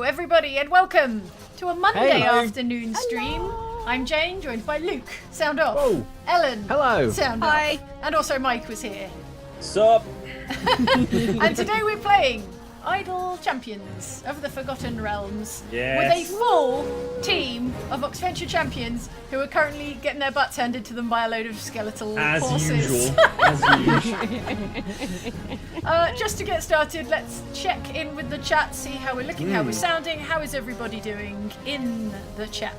everybody, and welcome to a Monday Hello. afternoon stream. I'm Jane, joined by Luke, sound off. Whoa. Ellen, Hello. sound Hi. off. And also Mike was here. Sup? And today we're playing Idle Champions of the Forgotten Realms Yes. with a full team of Oxventure champions who are currently getting their butts handed to them by a load of skeletal As horses. usual. As usual. Just to get started, let's check in with the chat, see how we're looking, how we're sounding, how is everybody doing in the chat.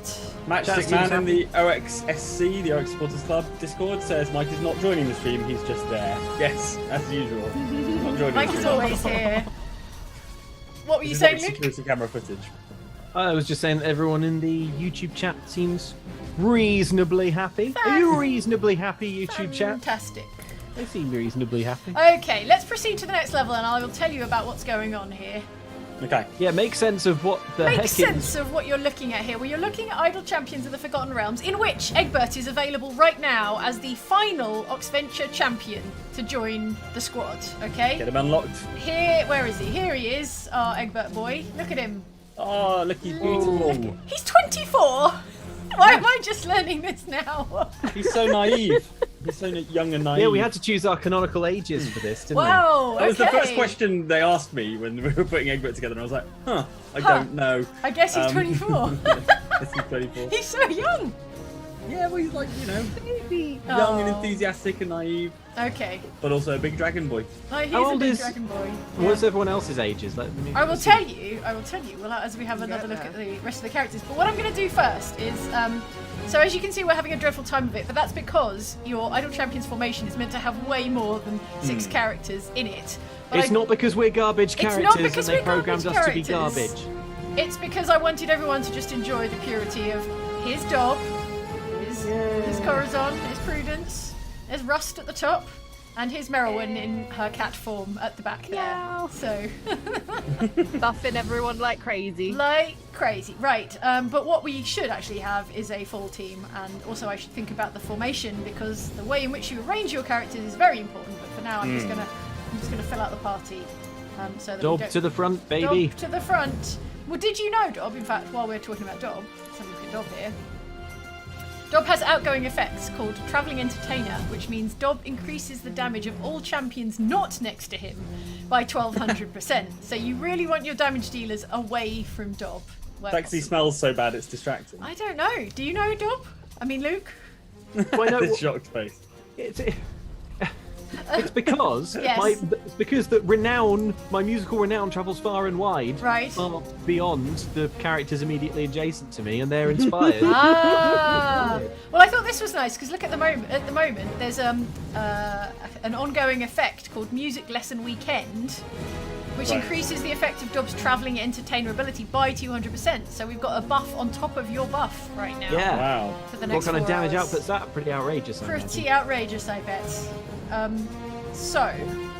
Matchstick Man in the OXSC, the OX Supporters Club Discord, says Mike is not joining the stream, he's just there. Yes, as usual. Not joining Mike the is stream. always here. What were you This is saying, like Luke? security camera footage. I was just saying that everyone in the YouTube chat seems reasonably happy. Are you reasonably happy, YouTube chat? Fantastic. They seem reasonably happy. Okay, let's proceed to the next level and I will tell you about what's going on here. Okay. Yeah, make sense of what the Make heck sense is. of what you're looking at here. Well, you're looking at Idle Champions of the Forgotten Realms, in which Egbert is available right now as the final Oxventure champion to join the squad, okay? Get him unlocked. Here, where is he? Here he is, our Egbert boy. Look at him. Oh, look, he's beautiful. He's 24! Why am I just learning this now? He's so naive. He's so young and naive. Yeah, we had to choose our canonical ages for this, didn't Wow, That was the first okay. question they asked me when we were putting Egbert together, and I was like, I Huh. don't know. I guess he's 24. Yes, he's 24. He's so young. Yeah, well, he's like, you know, we? young and Oh. enthusiastic and naive, Okay. but also a big dragon boy. Oh, he's How a old big is- dragon boy. What's Yeah. everyone else's ages? I will tell you, well, as we have another look at the rest of the characters. But what I'm going to do first is, so as you can see, we're having a dreadful time of it, but that's because your Idle Champions formation is meant to have way more than 6 characters in it. But It's not because we're garbage It's not characters because and they we're programmed garbage us to be characters. garbage. It's because I wanted everyone to just enjoy the purity of his Dob, his Corazon, his Prudence, his Rust at the top, and his Merylwen in her cat form at the back there. Meow. So, Buffing everyone like crazy. like crazy. Right, but what we should actually have is a full team, and also I should think about the formation, because the way in which you arrange your characters is very important, but for now I'm just gonna fill out the party. So that we Dob don't... to the front, baby. Dob to the front. Well, did you know, Dob, in fact, while we're talking about Dob, let's have a look at Dob here. Dob has outgoing effects called Travelling Entertainer, which means Dob increases the damage of all champions not next to him by 1200%. So you really want your damage dealers away from Dob. where Sexy possible. smells so bad it's distracting. I don't know. Do you know Dob? I mean, Luke? Well, no, This shocked face. It's because Yes. it's because my musical renown travels far and wide, Right. far beyond the characters immediately adjacent to me, and they're inspired. Ah. Well, I thought this was nice because look at the moment. At the moment, there's an ongoing effect called Music Lesson Weekend, which Right. increases the effect of Dob's travelling entertainer ability by 200%. So we've got a buff on top of your buff right now. Yeah. Wow. For the What next kind of 4 damage hours. output's that? Pretty outrageous. I imagine. Pretty outrageous, I bet. So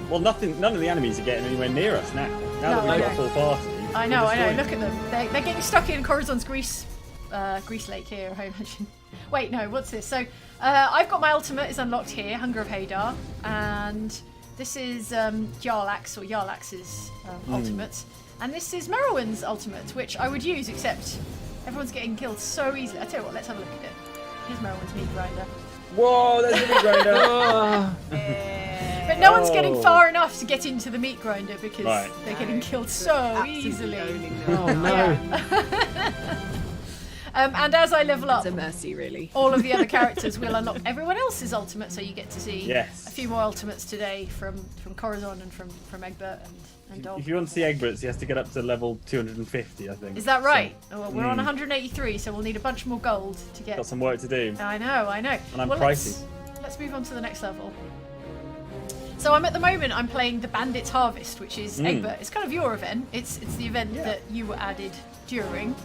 Well, none of the enemies are getting anywhere near us now. Now No, that I we've got a know. full party. I know. we're destroying Look at them. They're getting stuck in Corazon's grease lake here, I imagine. Wait, no. What's this? So I've got my ultimate is unlocked here, Hunger of Hadar, and this is Jarlax or Jarlax's ultimate, and this is Merylwen's ultimate, which I would use, except everyone's getting killed so easily. I tell you what, let's have a look at it. Here's Merylwen's meat grinder. Whoa, there's a big grinder. Ah, But no one's getting Oh. far enough to get into the meat grinder because Right. they're getting killed so Absolutely easily. owning them. oh no! And as I level up, It's a mercy, really. all of the other characters will unlock everyone else's ultimate, so you get to see Yes. a few more ultimates today from Corazon and from Egbert and Dol. If you want to see Egberts, he has to get up to level 250, I think. Is that right? So, Oh, well, we're on 183, so we'll need a bunch more gold to get. got some work to do. I know. And I'm well, pricey. let's move on to the next level. So I'm playing the Bandit's Harvest, which is Egbert. It's kind of your event. It's the event that you were added during.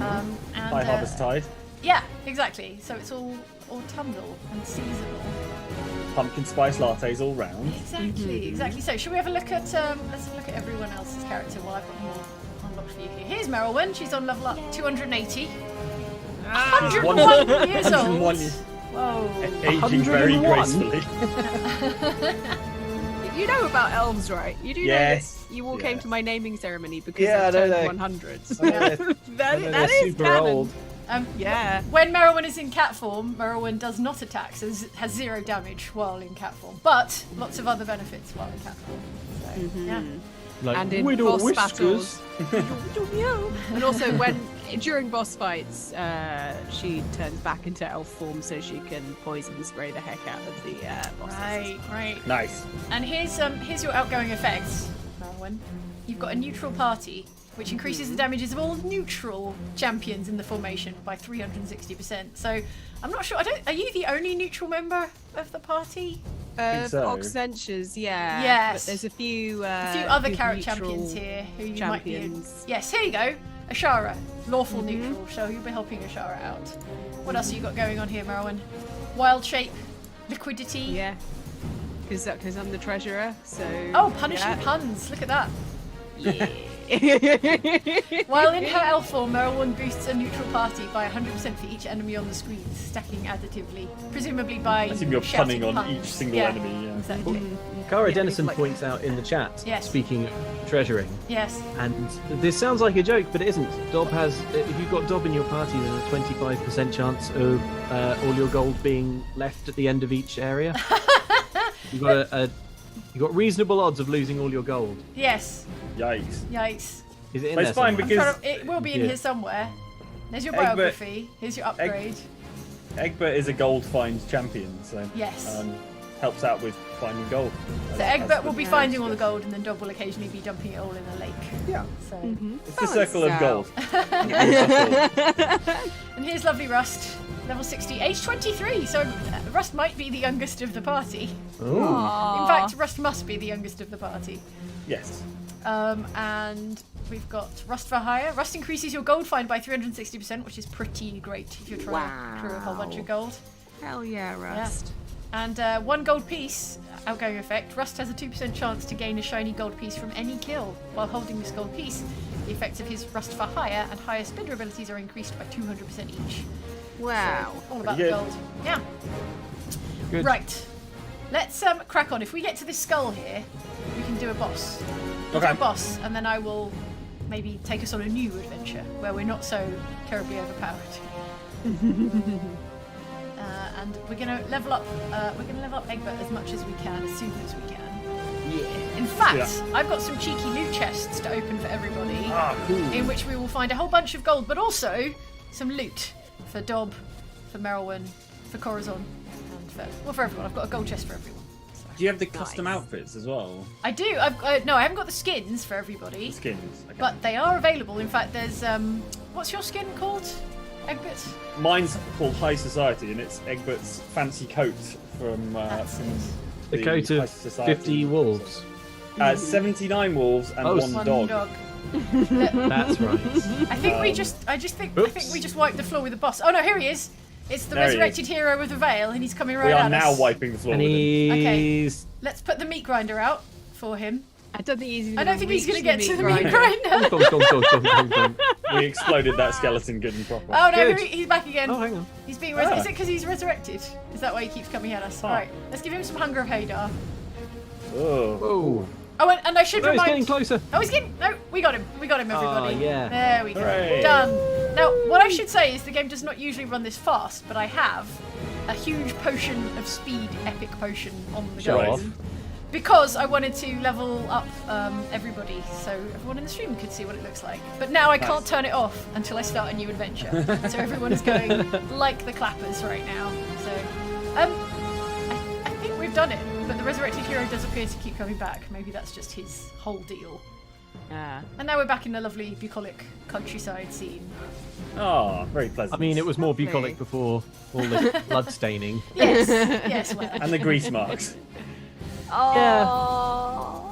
And, High Harvest Tide. Yeah, exactly. So it's all autumnal and seasonal. Pumpkin spice lattes all round. Exactly. So should we have a look at let's have a look at everyone else's character while I've got more unlocked for you here. Here's Merylwen. She's on level up 280. 101 years old. 101 years- Whoa. Aging very 101? gracefully. You know about elves, right? You do Yes, know that you all came yes. to my naming ceremony because Yeah, I I know turned they- 100s. I know they're- that I know that they're is super canon. old. Yeah. When Merylwen is in cat form, Merylwen does not attack, so has 0 damage while in cat form, but lots of other benefits while in cat form. So, yeah. Like And in widow boss whiskers. battles. And also during boss fights, she turns back into elf form so she can poison spray the heck out of the bosses. Right. Nice. And here's your outgoing effects, Merylwen. You've got a neutral party, which increases the damages of all neutral champions in the formation by 360%. So I'm not sure. Are you the only neutral member of the party? think so. Oxventures, yeah. Yes. But there's a few A few other carrot neutral champions here who you might be. champions. Yes, here you go. Ashara, lawful neutral. So you'll be helping Ashara out. What else have you got going on here, Merylwen? Wild shape, liquidity. Yeah. Because I'm the treasurer, so. Oh, punishing yeah. puns. Look at that. Yeah. While in her elf form, Merylwen boosts a neutral party by 100% for each enemy on the screen, stacking additively, presumably by I assume you're shouting punning on puns. each single Yeah, enemy. Yeah. Exactly. Cara Yeah, Dennison like- points out in the chat, Yes. speaking of treasuring, Yes. and this sounds like a joke, but it isn't. Dob has, if you've got Dob in your party, there's a 25% chance of all your gold being left at the end of each area. You've got reasonable odds of losing all your gold. Yes. Yikes. Yikes. Is it in But there it's fine somewhere? because It will be in Yeah. here somewhere. There's your Egbert- biography. Here's your upgrade. Egbert is a gold find champion, so Yes. helps out with finding gold. So Egbert will be finding all the gold, and then Dob will occasionally be dumping it all in a lake. Yeah. So, It's the circle of gold. and here's lovely Rust, level 60, age 23. So Rust might be the youngest of the party. Ooh. In fact, Rust must be the youngest of the party. Yes. And we've got Rust for hire. Rust increases your gold find by 360%, which is pretty great if you're trying to crew a whole bunch of gold. Hell yeah, Rust. And 1 gold piece, outgoing effect. Rust has a 2% chance to gain a shiny gold piece from any kill. While holding this gold piece, the effects of his Rust for hire and higher spinner abilities are increased by 200% each. Wow. All about Pretty the good. gold. Yeah. Good. Right. Let's crack on. If we get to this skull here, we can do a boss. We'll do Okay. a boss, and then I will maybe take us on a new adventure where we're not so terribly overpowered. And we're gonna level up. We're gonna level up Egbert as much as we can, as soon as we can. Yeah. In fact, Yeah. I've got some cheeky loot chests to open for everybody, Ah, cool. in which we will find a whole bunch of gold, but also some loot for Dob, for Merylwen, for Corazon, and for everyone. I've got a gold chest for everyone. Do you have the custom Nice. outfits as well? I do. No, I haven't got the skins for everybody, Skins. Okay. but they are available. In fact, there's what's your skin called? Egbert. Mine's called High Society, and it's Egbert's fancy coat from That's from it. The coat High of Society. 50 wolves. 79 wolves and Oh, one One dog. dog. That's right. I think I Oops. think we just wiped the floor with the boss. Oh no, here he is. It's the There he resurrected hero with the veil, and he's coming right We are at now us. wiping the floor And with him. he's... Let's put the meat grinder out for him. I don't think he's. I don't think he's going to gonna get reach to the meat grinder. grinder. We exploded that skeleton good and proper. Oh no, Good. he's back again. Oh, hang on. He's being Ah. Is it because he's resurrected? Is that why he keeps coming at us? Ah. Right, let's give him some Hunger of Hadar. Oh. Whoa. Oh, and I should No, he's remind. getting closer. Oh, he's getting. No, we got him. We got him, everybody. yeah. There we go. Hooray. Done. Now, what I should say is the game does not usually run this fast, but I have a huge potion of speed, epic potion on the Show go. off. Because I wanted to level up everybody, so everyone in the stream could see what it looks like. But now I can't Nice. turn it off until I start a new adventure. So everyone is going like the clappers right now. So, I think we've done it. But the resurrected hero does appear to keep coming back. Maybe that's just his whole deal. Ah. And now we're back in the lovely bucolic countryside scene. Oh, very pleasant. I mean, it was more Lovely. bucolic before all the blood staining. Yes, yes, well. And the grease marks. Oh.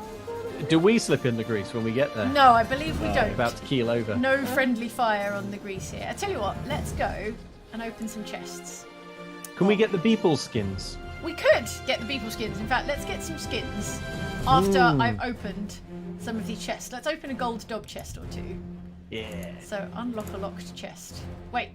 Do we slip in the grease when we get there? No, I believe we Oh, don't. About to keel over. No friendly fire on the grease here. I tell you what, let's go and open some chests. Can we get the Beeple skins? We could get the Beeple skins. In fact, let's get some skins after I've opened some of these chests. Let's open a gold Dob chest or two. Yeah. So unlock a locked chest. Wait.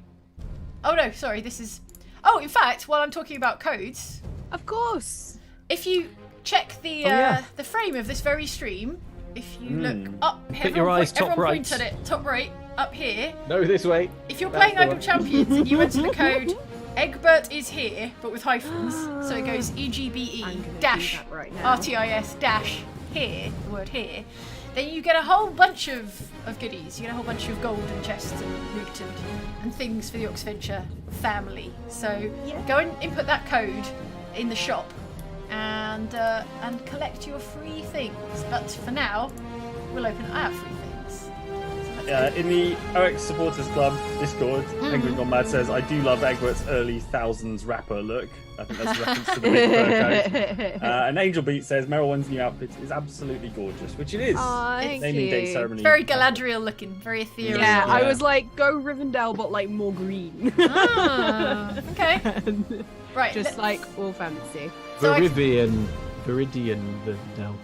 Oh no, sorry, this is... Oh, in fact, while I'm talking about codes, Of course. if you check the yeah. the frame of this very stream. If you look up, Put your eyes top everyone right. points at it, top right, up here. No, this way. If you're That's playing the Idle one. Champions and you enter the code Egbert is here, but with hyphens, so it goes EGBE I'm gonna do dash that right now. RTIS dash here, the word here, then you get a whole bunch of goodies. You get a whole bunch of gold and chests and loot and things for the Oxventure family. So go and input that code in the shop and collect your free things. But for now, we'll open our free things. So let's go. In the OX Supporters Club Discord, Penguin Gone Mad says, I do love Egbert's early thousands rapper look. I think that's a reference to the big fur coat. And Angel Beat says, Meryl's new outfit is absolutely gorgeous, which it is. Aw, thank Naming day you. ceremony. Very Galadriel looking, very ethereal. Yeah, I Yeah. was like, go Rivendell, but like more green. Ah, okay. Right. Just like all fancy. So I- Viridian, no.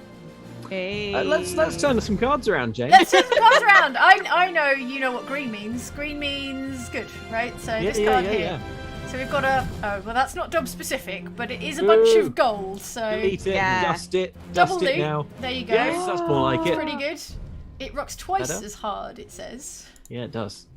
Hey. Let's turn some cards around, James. Let's turn the cards around. I know you know what green means. Green means good, right? So this card here. So we've got a. Oh, well, that's not Dob specific, but it is a bunch Boo. of gold. So Delete it, Yeah. dust it, double dust loot. it now. There you go. Yes, that's more like It's it. pretty good. It rocks twice Better? as hard. It says. Yeah, it does.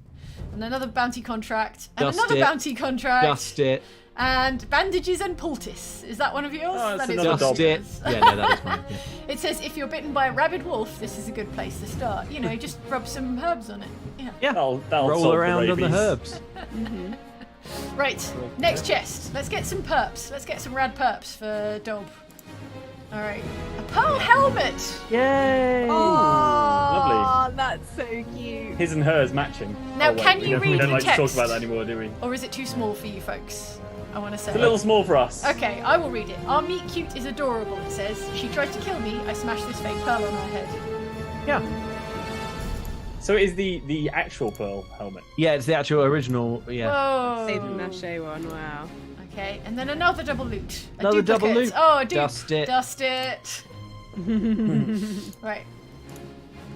And another bounty contract. And Dust another it. bounty contract. Dust it, And bandages and poultice. Is that one of yours? Oh, it's That is another one of dust it. yours. Yeah, no, that is mine. Yeah. It says if you're bitten by a rabid wolf, this is a good place to start. You know, just rub some herbs on it. Yeah. Yeah. That'll Roll solve around the on the rabies. herbs. Right, next chest. Let's get some perps. Let's get some rad perps for Dob. Alright. A pearl helmet! Yay! Oh, that's so cute. His and hers matching. Now, wait, can we you don't, read we don't the like to talk text? about that anymore, do we? Or is it too small for you folks? I want to say. It's a little small for us. Okay, I will read it. Our meat cute is adorable, it says. She tried to kill me. I smashed this fake pearl on her head. Yeah. So it is the actual pearl helmet. Yeah, it's the actual original. Yeah. Whoa. Save the mache one, wow. Okay, and then another double loot. A Another double duplicate. loot. Oh, a dupe. Dust it. Dust it. Right.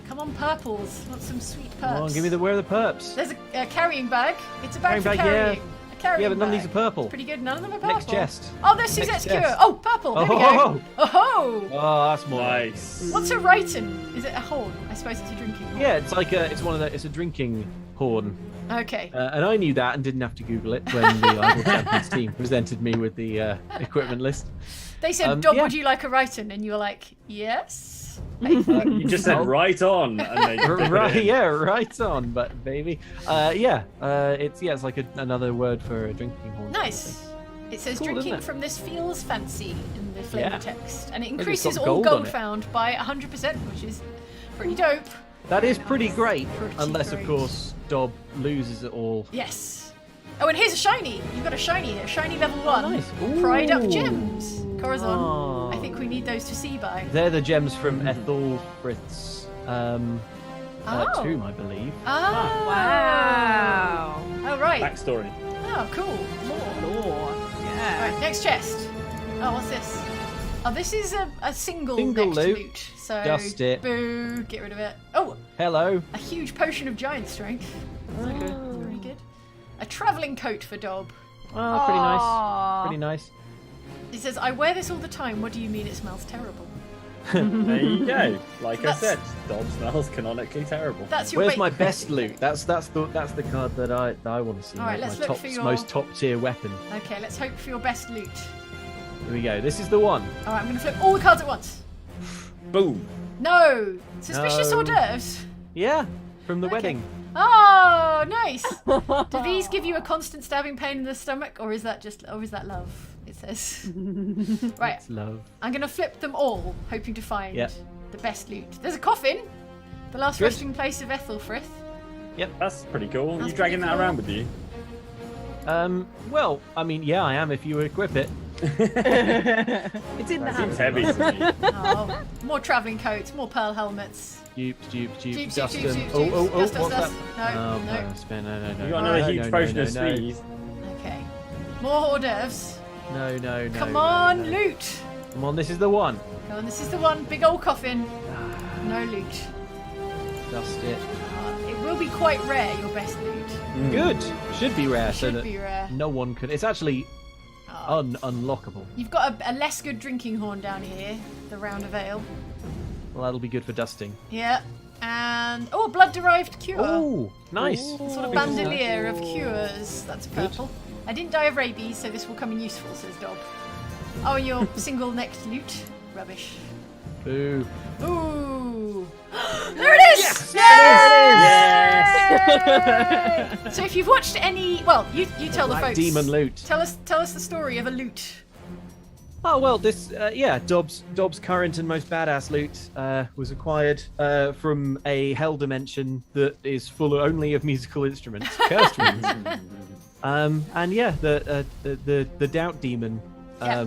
Come on, purples. Want some sweet perps. Come on, give me the where are the perps. There's a carrying bag. It's a bag Carrying for bag, yeah. carrying. A carrying Yeah, but none of bag. these are purple. It's pretty good. None of them are purple. Next chest. Oh, there's Next Suzette's chest. cure. Oh, purple. There we Oh, go. Oh, Oh, that's more. Nice. What's a Rhyton? Is it a horn? I suppose it's a drinking horn. Yeah, it's like it's a drinking horn. Okay. And I knew that and didn't have to Google it when the Idle Champions team presented me with the equipment list. They said, Dob, yeah. would you like a Rhyton? And you were like, yes. You just said Oh. right on. And they put it Right, in. yeah, right on, but baby. It's like another word for a drinking horn. Nice. It says Cool, drinking isn't it? from this feels fancy in the flavor Yeah. text. And it it's increases got all gold on gold it. found by 100%, which is pretty dope. That is pretty great, Pretty unless great. of course Dob loses it all. Yes. Oh, and here's a shiny. You've got a shiny here. Shiny level 1. nice. Pride Up Ooh. Gems. Corazon. Oh. I think we need those to see by. They're the gems from Ethelfrith's Oh. tomb, I believe. Oh. Wow. Oh, right. Backstory. Oh, cool. More. Lore. Yeah. Right, next chest. Oh, what's this? Oh, this is a single Single next loot. loot. So, Dust it. boo, get rid of it. Oh, Hello. a huge potion of giant strength. That's good. Very good. A travelling coat for Dob. Oh, pretty nice. Aw. Pretty nice. He says, I wear this all the time. What do you mean it smells terrible? There you go. Like I That's- said, Dob smells canonically terrible. That's your Where's weight. my best loot? That's the card that I want to see. All right, my let's look top, for your- most top tier weapon. Okay, let's hope for your best loot. Here we go. This is the one. All right, I'm going to flip all the cards at once. Boom. No! Suspicious No. hors d'oeuvres. Yeah, from the Okay. wedding. Oh, nice. Do these give you a constant stabbing pain in the stomach, or is that love? It says. Right, It's love. I'm gonna flip them all, hoping to find Yep. the best loot. There's a coffin, the last Good. resting place of Ethelfrith. That's pretty cool. That's you dragging pretty that cool. around with you? Well, I mean, yeah, I am if you equip it. It's in the That seems hand. heavy to me. Oh, more travelling coats, more pearl helmets. Dupe, Dupes, dust dupes, them. dupes, Oh, dupes. oh, oh, Dust, dust, what's dust. that? No, Oh, no. no. You got another no, huge no, potion no, of no. speed. Okay, more hors d'oeuvres. No. Come no, on, no. loot. Come on, this is the one. Go on, this is the one. Big old coffin. No loot. Dust it. It will be quite rare, your best loot. Good. Should be rare, so Should that be rare. no one could. It's actually Unlockable. You've got a less good drinking horn down here, the Round of Ale. Well, that'll be good for dusting. Yeah. And a blood-derived cure. Oh, nice. Sort of bandolier of cures. That's purple. I didn't die of rabies, so this will come in useful, says Dob. Oh, and your single-necked loot. Rubbish. Boo. Ooh. There it is! Yes! So if you've watched any... Well, you tell the Black folks. demon loot. Tell us the story of a loot. Oh well, this Dobbs' current and most badass loot was acquired from a hell dimension that is full only of musical instruments, cursed ones. And yeah, the doubt demon at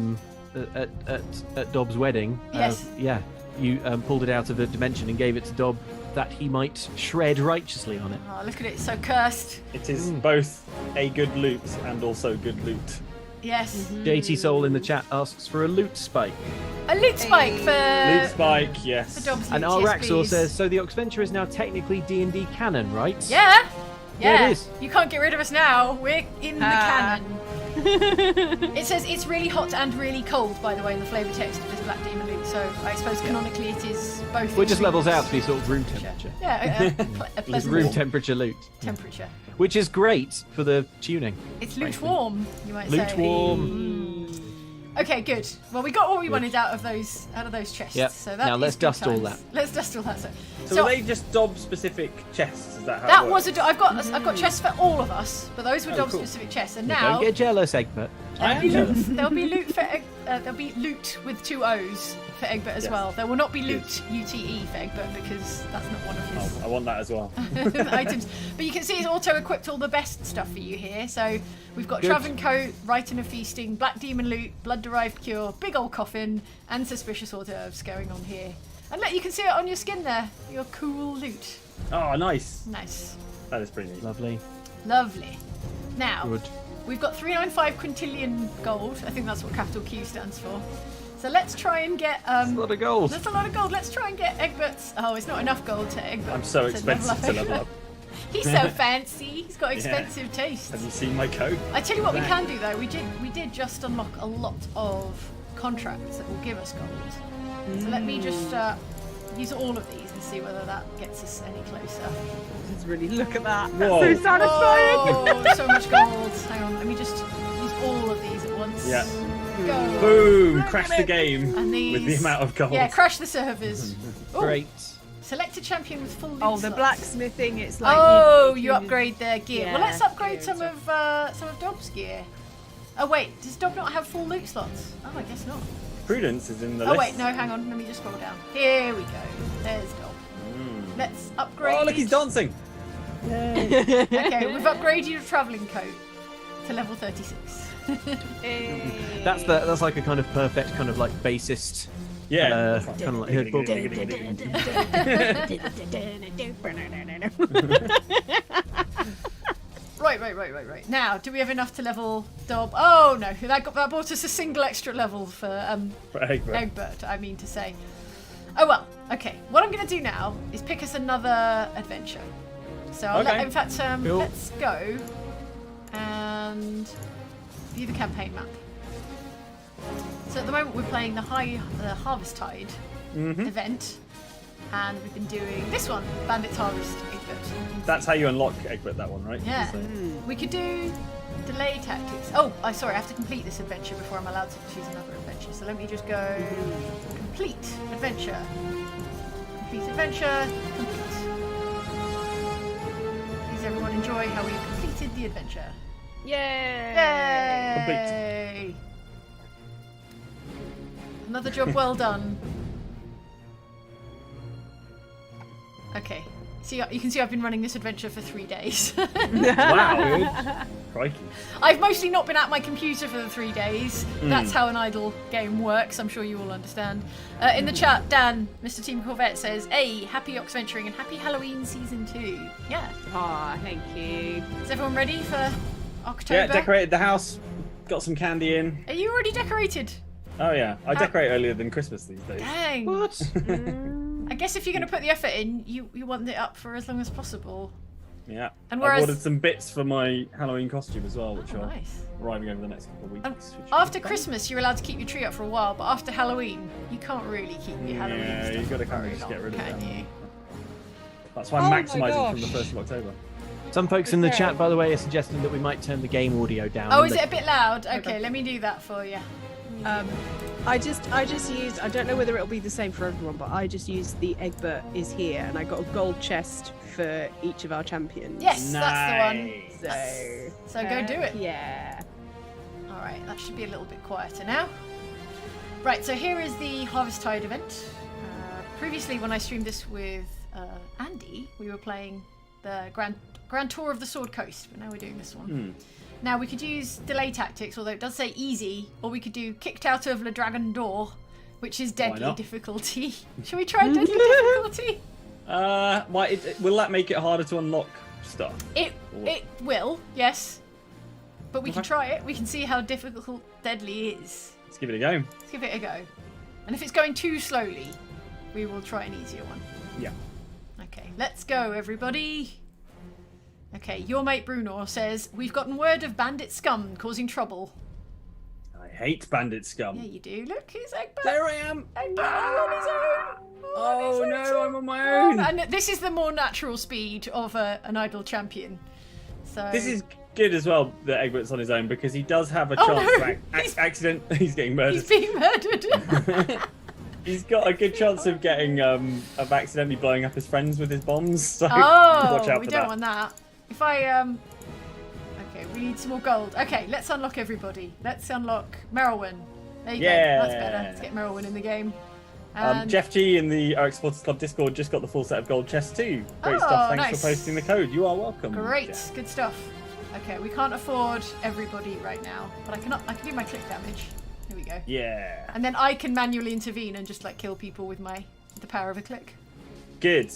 Dobbs' wedding. Yes. Yeah, you pulled it out of a dimension and gave it to Dobb that he might shred righteously on it. Oh, look at it, so cursed. It is both a good loot and also good loot. Yes. JT Soul in the chat asks for a loot spike. A loot spike for... Loot spike, yes. For Dobbs' And loot, yes, Araxor please. says, so the Oxventure is now technically D&D canon, right? Yeah. Yeah, it is. You can't get rid of us now. We're in the canon. It says it's really hot and really cold, by the way, in the flavour text of this Black Demon loot. So I suppose canonically it is both. Well, it just levels out extremes. to be sort of room temperature. Yeah, a It's pleasant room temperature loot. temperature. Which is great for the tuning. It's loot frankly. warm, you might say. Loot warm. Okay, good. Well, we got what we wanted out of those chests. Yep. So that Now is let's good dust all times. that. Let's dust all that. So are they just Dob specific chests? Is that how That it was works? I've got chests for all of us, but those were Dob cool. specific chests, and Well, now don't get jealous, Egbert. I am jealous. there'll be loot for there'll be loot with 2 O's for Egbert as Yes. well. There will not be loot UTE for Egbert because that's not one of his Oh, I want that as well. items. But you can see it's auto-equipped all the best stuff for you here. So we've got Good. Traven Coat, Rite of Feasting, Black Demon Loot, Blood-Derived Cure, Big Old Coffin, and Suspicious Hors d'oeuvres going on here. And look, you can see it on your skin there. Your cool loot. Oh, nice. Nice. That is pretty neat. Lovely. Lovely. Now, Good. we've got 395 quintillion gold. I think that's what capital Q stands for. So let's try and get... That's a lot of gold. That's a lot of gold. Let's try and get Egbert's... Oh, it's not enough gold to Egbert. I'm so expensive to level up. He's so fancy. He's got expensive taste. Have you seen my coat? I tell you what we can do though. We did just unlock a lot of contracts that will give us gold. So let me just use all of these and see whether that gets us any closer. Just really look at that. That's Whoa. so satisfying. Oh, so much gold. Hang on. Let me just use all of these at once. Yeah. Go. Boom! Crash the game And these. with the amount of gold. Yeah, crash the servers. Ooh, Great. Select a champion with full loot Oh, the slots. blacksmithing. It's like Oh, if you upgrade their gear. Well, Yeah, let's upgrade gear some and of Dob's gear. Oh wait, does Dob not have full loot slots? Oh, I guess not. Prudence is in the Oh list. wait, no, hang on. Let me just scroll down. Here we go. There's Dob. Let's upgrade. Oh, look, he's dancing. Okay, we've upgraded your travelling coat to level 36. That's like a kind of perfect kind of like bassist. Yeah. Kind of like Right. Now, do we have enough to level Dob? Oh no, that brought us a single extra level for For Egbert. Egbert, I mean to say. Oh well, okay. What I'm going to do now is pick us another adventure. So I'll Okay. in fact, Cool. let's go and view the campaign map. So at the moment we're playing the Harvest Tide event, and we've been doing this one, Bandit's Harvest Egbert. That's how you unlock Egbert, that one, right? Yeah. So- We could do delay tactics. Oh, sorry, I have to complete this adventure before I'm allowed to choose another adventure. So let me just go complete adventure. Complete adventure. Complete. Please everyone enjoy how we completed the adventure. Yay! Yay! Another job well done. Okay. See, you can see I've been running this adventure for 3 days. Wow. Crikey. I've mostly not been at my computer for the 3 days. That's how an idle game works. I'm sure you all understand. In the chat, Dan, Mr. Team Corvette says, "Hey, happy Oxventuring and happy Halloween season 2." Yeah. Ah, thank you. Is everyone ready for October? Yeah, decorated the house. Got some candy in. Are you already decorated? Oh yeah, I decorate earlier than Christmas these days. Dang. What? I guess if you're going to put the effort in, you want it up for as long as possible. Yeah. And I've whereas- ordered some bits for my Halloween costume as well, which Oh, are nice. arriving over the next couple of weeks. And which should be after fun. Christmas, you're allowed to keep your tree up for a while, but after Halloween, you can't really keep your Halloween Yeah, stuff you've got to up kind of very just get long, rid of can it. you? That's why I'm Oh my maximising from the gosh. 1st of October. Some folks in the Okay. chat, by the way, are suggesting that we might turn the game audio down. Oh, and is the- it a bit loud? Okay, let me do that for you. I just use. I don't know whether it'll be the same for everyone, but I just use the Egbert is here, and I got a gold chest for each of our champions. Yes, that's the one. Nice. So. So go do it. Yeah. All right, that should be a little bit quieter now. Right, so here is the Harvesttide event. Previously, when I streamed this with Andy, we were playing the Grand Tour of the Sword Coast, but now we're doing this one. Now, we could use delay tactics, although it does say easy, or we could do kicked out of Le Dragon d'Or, which is deadly not? difficulty. Shall we try deadly difficulty? Will that make it harder to unlock stuff? It will, yes. But we can Okay. try it. We can see how difficult deadly is. Let's give it a go. Let's give it a go. And if it's going too slowly, we will try an easier one. Yeah. Okay, let's go, everybody. Okay, your mate Bruno says, we've gotten word of bandit scum causing trouble. I hate bandit scum. Yeah, you do. Look, he's Egbert. There I am. Egbert on his own. Oh on his no, own. I'm on my own. And this is the more natural speed of an idle champion. So This is good as well that Egbert's on his own because he does have a Oh, chance no. to accident. He's getting murdered. he's being murdered. He's got a good chance of getting of accidentally blowing up his friends with his bombs. So Oh, watch out we for don't that. want that. If I okay, we need some more gold. Okay, let's unlock everybody. Let's unlock Merylwyn. There you go. That's better. Yeah. Let's get Merylwyn in the game. And Jeff G in the RX Supporters Club Discord just got the full set of gold chests too. Great Oh, stuff. Thanks nice. for posting the code. You are welcome. great, Jeff. good stuff. Okay, we can't afford everybody right now, but I can do my click damage. Here we go. Yeah. And then I can manually intervene and just like kill people with the power of a click. Good.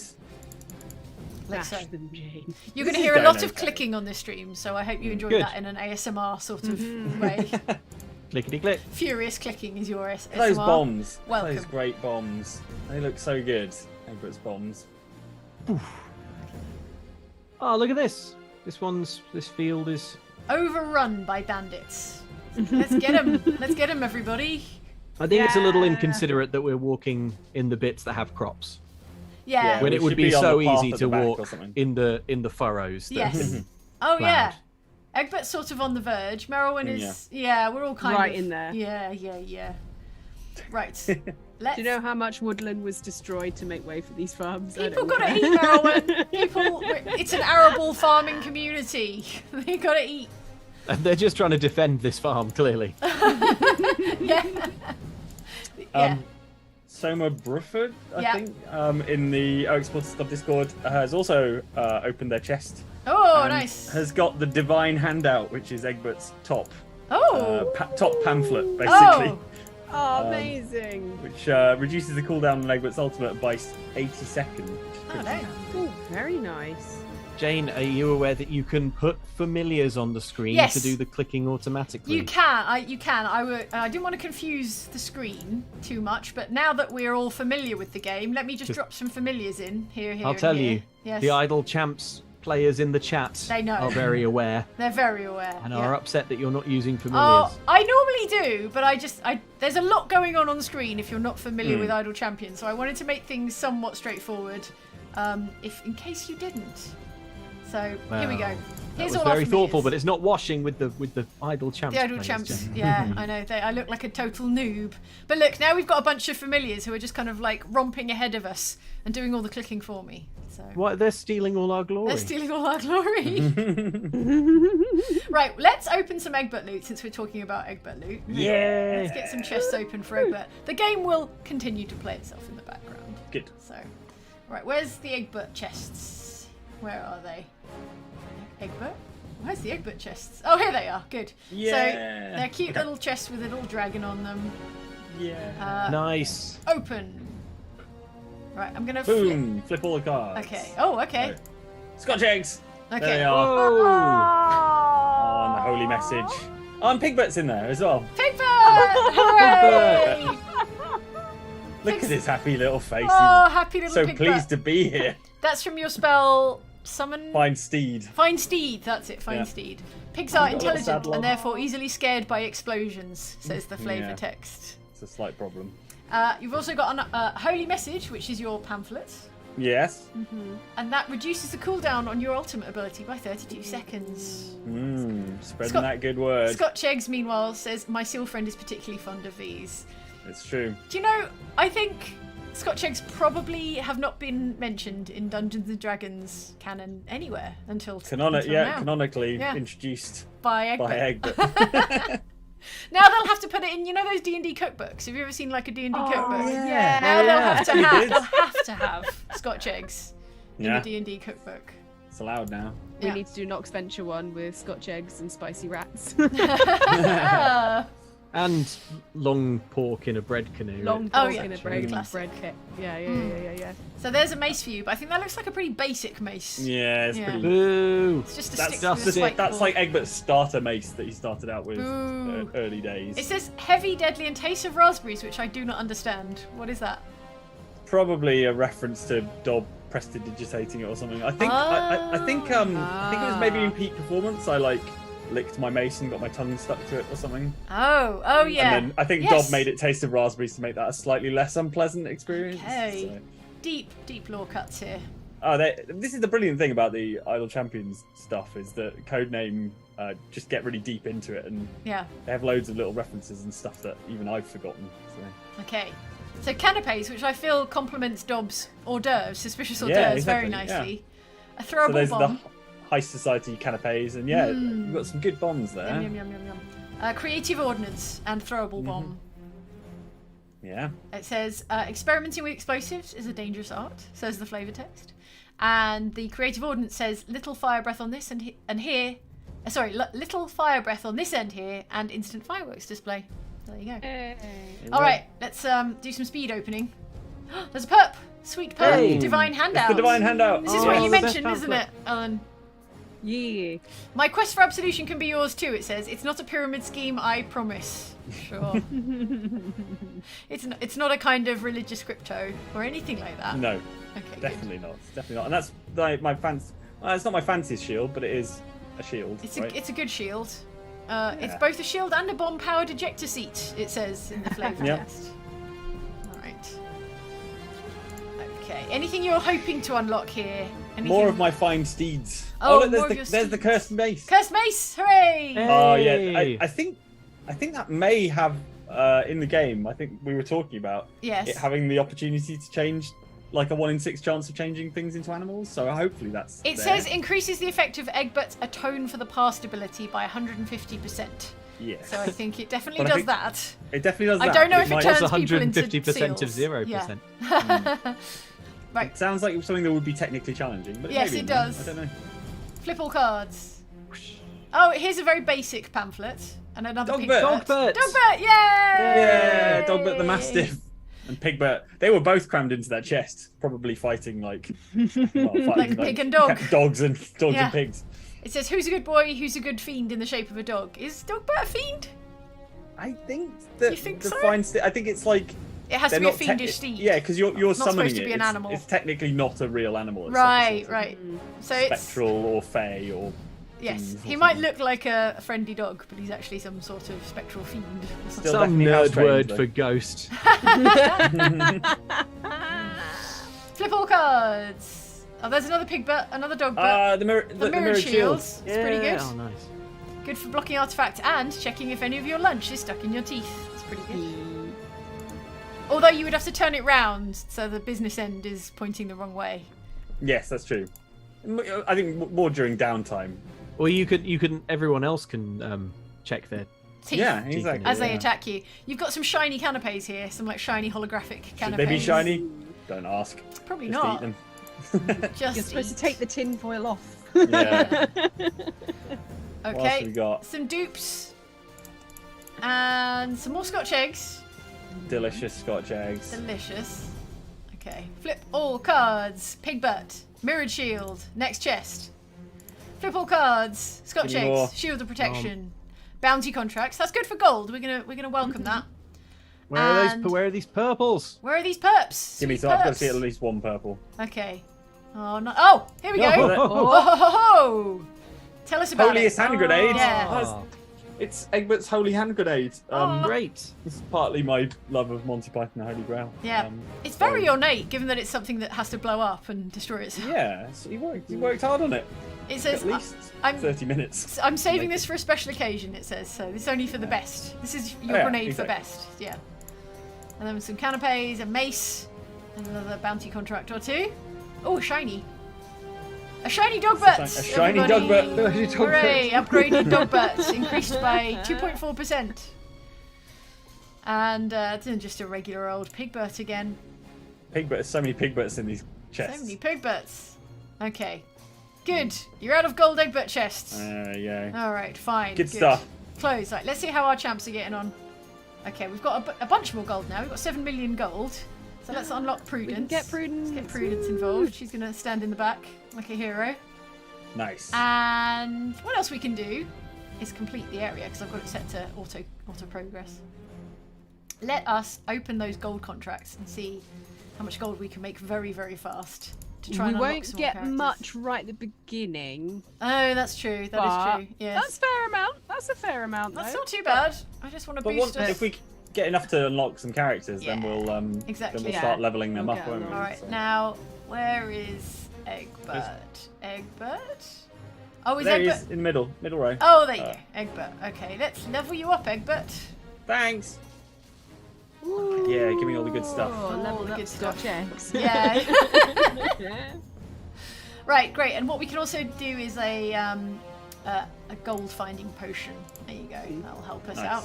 Like so. Smash them, Jane. You're going This to is hear a going lot of okay. clicking on this stream, so I hope you enjoy Good. that in an ASMR sort of way. Clickety click. Furious clicking is your ASMR. Those bombs. Welcome. Those great bombs. They look so good. Egbert's bombs. Oh, look at this. This field is. Overrun by bandits. Let's get them. Let's get them, everybody. I think it's a little Yeah. inconsiderate that we're walking in the bits that have crops. Yeah. When we it would should be be on so the path easy at to the back or walk something. in the furrows. that- Yes. Oh, yeah. Planned. Egbert's sort of on the verge. Merylwyn is. Yeah, we're all kind Right of. in there. Yeah. Right. Let's. Do you know how much woodland was destroyed to make way for these farms? I People don't gotta know. eat, Merylwyn. People. It's an arable farming community. They gotta eat. And they're just trying to defend this farm, clearly. Yeah. Yeah. Soma Bruford, I Yeah. think, in the RX Supporters Club Discord, has also opened their chest. Oh, and nice. Has got the Divine Handout, which is Egbert's top Oh. top pamphlet, basically. Oh. Oh, amazing. Which reduces the cooldown on Egbert's ultimate by 80 seconds. Which is Oh, pretty no. good. Oh, very nice. Jane, are you aware that you can put familiars on the screen Yes. to do the clicking automatically? You can. You can. I didn't want to confuse the screen too much, but now that we're all familiar with the game, let me just drop some familiars in here. I'll and tell here. you, Yes. the Idle Champs players in the chat They know. are very aware They're very aware. and yeah. are upset that you're not using familiars. Oh, I normally do, but there's a lot going on screen if you're not familiar with Idle Champions, so I wanted to make things somewhat straightforward, in case you didn't. So here we go. Well, That Here's was all our very thoughtful, familiars. but it's not washing with the Idle Champs. The Idle players, Champs, Jane. yeah, I know. I look like a total noob. But look, now we've got a bunch of familiars who are just kind of like romping ahead of us and doing all the clicking for me. So What? They're stealing all our glory. they're stealing all our glory. Right, let's open some Egbert loot since we're talking about Egbert loot. Yeah. Let's get some chests open for Egbert. The game will continue to play itself in the background. Good. So, right, where's the Egbert chests? Where are they? Egbert? Where's the Egbert chests? Oh, here they are. Good. So Yeah. they're cute little chests with a little dragon on them. Yeah. Nice. Open. Right, I'm gonna flip. Boom! Flip all the cards. Okay. Oh, okay. Right. Scotch eggs! Okay. There they are. Oh. Oh, and the holy message. Oh, and Pigbert's in there as well. Pigbert! Hooray! Look at his happy little face. Oh, He's happy little so Pigbert. pleased to be here. That's from your spell summon. Find steed. Find steed. That's it. Find Yeah. steed. Pigs are Got a little intelligent saddle on. and therefore easily scared by explosions, says the flavor Yeah. text. It's a slight problem. You've also got a holy message, which is your pamphlet, Yes. and that reduces the cooldown on your ultimate ability by 32 seconds. Spreading Scott- that good word. Scotch Eggs, meanwhile, says my seal friend is particularly fond of these. It's true. Do you know? I think Scotch Eggs probably have not been mentioned in Dungeons and Dragons canon anywhere until now. Canonically Yeah. introduced By Egbert. by Egbert. Now they'll have to put it in. You know those D&D cookbooks? Have you ever seen like a D&D cookbook? yeah. Now they'll have to We have. did. They'll have to have Scotch Eggs in Yeah. the D&D cookbook. It's allowed now. We Yeah. need to do Nox Venture one with Scotch eggs and spicy rats. Ah. And long pork in a bread canoe. Long Oh, pork yeah. in a Very bread, classic. bread kit. Yeah. So there's a mace for you, but I think that looks like a pretty basic mace. Yeah, it's Yeah. pretty. Boo! It's just a That's stick just with a it. spike That's ball. like Egbert's starter mace that he started out with Ooh. early days. It says heavy, deadly, and taste of raspberries, which I do not understand. What is that? Probably a reference to Dob prestidigitating it or something. I think I think it was maybe in peak performance. I like licked my mace and got my tongue stuck to it or something. Oh yeah. And then I think Yes. Dob made it taste of raspberries to make that a slightly less unpleasant experience. Okay. So- Deep lore cuts here. This is the brilliant thing about the Idle Champions stuff is that Codename just get really deep into it and Yeah. they have loads of little references and stuff that even I've forgotten. So. Okay. So canapes, which I feel complements Dobbs hors d'oeuvres, suspicious hors Yeah, d'oeuvres very exactly, nicely. A So throwable there's bomb. the high society canapes, and yeah, you've got some good bombs there. Yum, yum, yum, yum, yum. Creative ordnance and throwable bomb. Yeah. It says experimenting with explosives is a dangerous art, says the flavour text. And the creative ordnance says little fire breath on this and here. Little fire breath on this end here and instant fireworks display. There you go. All right, let's do some speed opening. There's a perp. Sweet perp. Hey. Divine handout. It's the divine handout. This is Oh, what you the best mentioned, isn't it, pamphlet. Alan? Yeah. My quest for absolution can be yours too, it says. It's not a pyramid scheme, I promise. Sure. It's not a kind of religious crypto or anything like that. No, Okay, good. definitely not. Definitely not. And that's like my fancy. It's not my fanciest shield, but it is a shield. Right? It's a good shield. It's Yeah. both a shield and a bomb-powered ejector seat, it says in the flavour Yeah. text. Alright. Okay. Anything you're hoping to unlock here? Anything... More of my fine steeds. Oh, look, more of your there's the steeds. cursed mace. Cursed Mace! Hooray! Hey. Oh yeah, Hey. I think that may have in the game. I think we were talking about Yes. it having the opportunity to change, like a 1 in 6 chance of changing things into animals. So hopefully that's. It there. says increases the effect of Egbert's Atone for the Past ability by 150%. Yeah. So I think it definitely But I does think that. it definitely does I that. don't know but if it might- turns That's people into 150% of seals. 0%. Yeah. Right. It sounds like something that would be technically challenging, but Yes, maybe it not. does. I don't know. Flip all cards. Oh, here's a very basic pamphlet. And another Dogbert. Pigbert. Dogbert. Dogbert, yay! Yeah, Dogbert the Mastiff and Pigbert. They were both crammed into that chest, probably fighting like Like pig and dog. dogs and Yeah. pigs. It says, who's a good boy, who's a good fiend in the shape of a dog? Is Dogbert a fiend? I think that You think the so? fine I think it's like It has they're to be a not te- fiendish steed. Yeah, because you're Not summoning supposed to it. be an It's- animal. It's technically not a real animal. It's Right, like a sort right. So of it's... spectral or fey or Yes, things or he might something. look like a friendly dog, but he's actually some sort of spectral fiend. or something. Still Some definitely nerd house-trained, word though. for ghost. Flip all cards. Oh, there's another Pigbert, another Dogbert. The mirror, the mirrored shields. It's pretty good. Oh, nice. Good for blocking artifacts and checking if any of your lunch is stuck in your teeth. It's pretty good. Although you would have to turn it round so the business end is pointing the wrong way. Yes, that's true. I think more during downtime. Or you could. Everyone else can check their. Teeth. Yeah, exactly. As they yeah. attack you. You've got some shiny canapes here, some like shiny holographic canapes. Should they be shiny? Don't ask. Probably Just not. eat them. Just You're supposed eat. to take the tin foil off. Yeah. What else Okay. have we got? Some dupes. And some more Scotch eggs. Delicious Scotch eggs. Delicious. Okay. Flip all cards. Pigbert. Mirrored shield. Next chest. Flip all cards. Scotch Give me eggs. more. Shield of protection. Bounty contracts. That's good for gold. We're gonna welcome that. Where are And- those? Where are these purples? Where are these perps? Give me Sweet some. I've got to perps. see at least one purple. Okay. Oh no! Oh, here we go. Oh. Tell us about Holiest it. hand grenade. Yeah. Oh, It's Egbert's holy hand grenade. great. This is partly my love of Monty Python and the Holy Grail. Yeah. It's very ornate, given that it's something that has to blow up and destroy itself. Yeah, so he worked hard on it. It says, At least I'm- 30 minutes. I'm saving this for a special occasion, it says. So this is only for the best. This is your Yeah, grenade exactly. for best. Yeah. And then some canapes, a mace, and another bounty contract or two. Oh, shiny. A shiny Dogbert! A shiny everybody. Dogbert. Shiny Dogbert. Hooray! Upgraded Dogbert increased by 2.4%. And then just a regular old Pigbert again. Pigbert, so many Pigberts in these chests. So many Pigberts. Okay. Good. You're out of gold Egbert chests. Yeah. Alright, fine. Good stuff. Close. Right, let's see how our champs are getting on. Okay, we've got a bunch more gold now. We've got 7 million gold. So let's unlock Prudence. We can get Prudence. Let's get Prudence involved. She's going to stand in the back like a hero. Nice. And what else we can do is complete the area because I've got it set to auto progress. Let us open those gold contracts and see how much gold we can make very, very fast to try We and unlock won't some more get characters. much right at the beginning. Oh, that's true. That but is true. Yes. That's fair amount. That's a fair amount. That's though. not too bad. I just want to But boost us. if we get enough to unlock some characters, then Yeah, we'll exactly. then we'll Yeah. start leveling them We'll up, get won't we? along. All right, So- now where is Egbert? Egbert? Oh, is There he Egbert? is, in the middle row. Oh, there you go, Egbert. Okay, let's level you up, Egbert. Thanks. Yeah, give me all the good stuff. Oh, All leveled the up good Scotch stuff. eggs. Yeah. Right, great. And what we can also do is a gold finding potion. There you go. That'll help us Nice. out.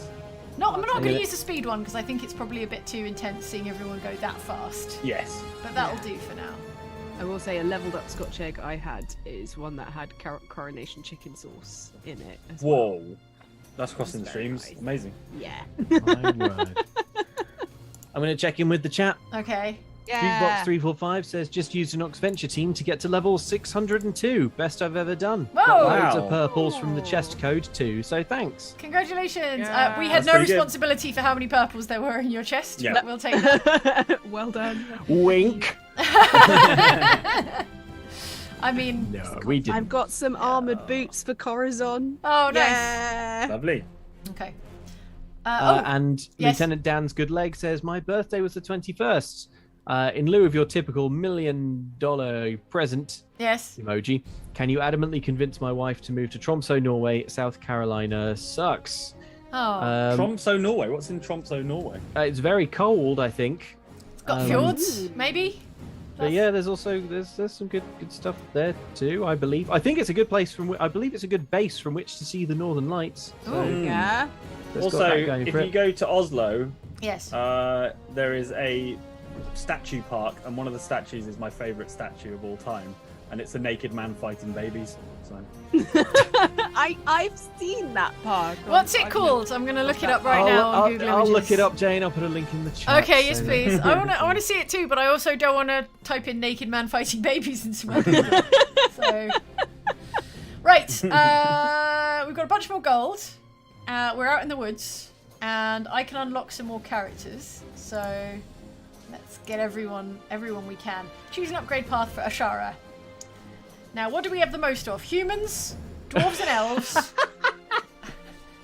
No, I'm not going to gonna- use the speed one because I think it's probably a bit too intense seeing everyone go that fast. Yes. But that'll do for now. I will say a leveled up Scotch egg I had is one that had coronation chicken sauce in it. As well. Whoa. That's crossing the That's very streams. nice. Amazing. Yeah. My word. I'm going to check in with the chat. Okay. Jukebox345 says, just used an Ox Venture team to get to level 602. Best I've ever done. Whoa! Got loads of Wow. purples from the chest code too, so thanks. Congratulations. Yeah. We had That's no pretty good. responsibility for how many purples there were in your chest, Yeah. but we'll take that. Well done. Wink. I mean, No, we didn't. I've got some armored boots for Corazon. oh, nice. Yeah. Lovely. Okay. And yes. Lieutenant Dan's good leg says, my birthday was the 21st. In lieu of your typical $1 million present Yes. emoji, can you adamantly convince my wife to move to Tromsø, Norway? South Carolina sucks. Oh, Tromsø, Norway. What's in Tromsø, Norway? It's very cold, I think. it's got um, fjords, maybe? But yeah, there's also there's some good stuff there too. I believe. I think it's a good place from. I believe it's a good base from which to see the Northern Lights. So Ooh. Yeah. that's got Also, that going if for you it. go to Oslo, Yes. there is a statue park, and one of the statues is my favourite statue of all time, and it's a naked man fighting babies. So I've seen that park. What's it I've called? I'm going to look it up right I'll, now on I'll, Google I'll look Images. it up, Jane. I'll put a link in the chat. Okay, yes, so that- please. I want to see it too, but I also don't want to type in naked man fighting babies into my Google. So, right, we've got a bunch more gold. We're out in the woods, and I can unlock some more characters. So, let's get everyone we can. Choose an upgrade path for Ashara. Now, what do we have the most of? Humans, dwarves, and elves.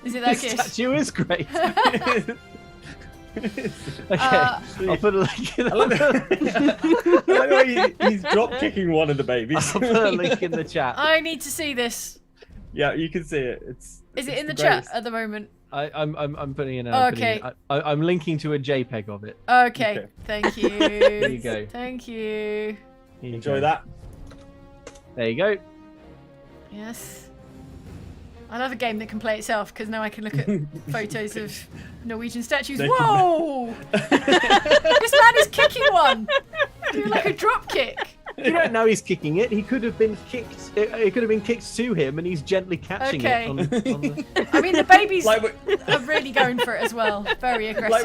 Is it that This good? statue is great. Okay, Uh, I'll put a link in. I like the I like the way he's drop kicking one of the babies. I'll put a link in the chat. I need to see this. Yeah, you can see it. Is it in the the chat greatest. at the moment? I'm putting in. Okay. I'm linking to a JPEG of it. Okay, Okay. thank you. There you go. Thank you. Here you Enjoy go. that. There you go. Yes. I love a game that can play itself because now I can look at photos of Norwegian statues. They- Whoa! This man is kicking one. Doing like a drop kick. You don't know he's kicking it. He could have been kicked. It could have been kicked to him, and he's gently catching Okay. it. On the... I mean, the babies Like, are really going for it as well. Very aggressively.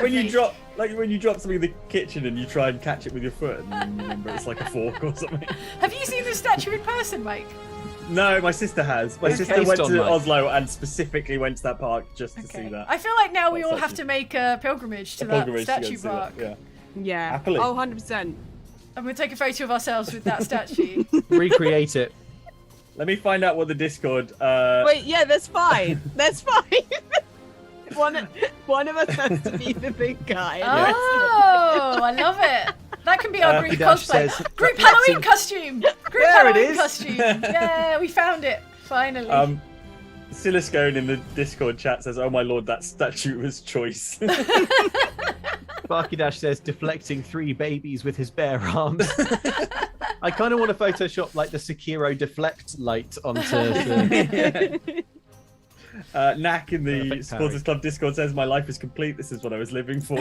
like when you drop something in the kitchen and you try and catch it with your foot, and then you remember it's like a fork or something. Have you seen this statue in person, Mike? No, my sister has. My It's sister based went on to mine. Oslo and specifically went to that park just to see that. I feel like now we That all have statue. to make a pilgrimage to A that pilgrimage to go statue and see park. that, yeah. Yeah. Happily. Oh, 100%. And we'll take a photo of ourselves with that statue. Recreate it. Let me find out what the Discord. Wait, yeah, that's fine. That's fine. one of us has to be the big guy. Oh, I love it. That can be our group Dash cosplay. says, Group reflecting- Halloween costume. Group There it Halloween is. costume. Yeah, we found it finally. Siliscone in the Discord chat says, "Oh my lord, that statue was choice." Barky Dash says, deflecting 3 babies with his bare arms. I kind of want to Photoshop like the Sekiro deflect light onto the... Knack in the Perfect Supporters Club Discord says, "My life is complete. This is what I was living for."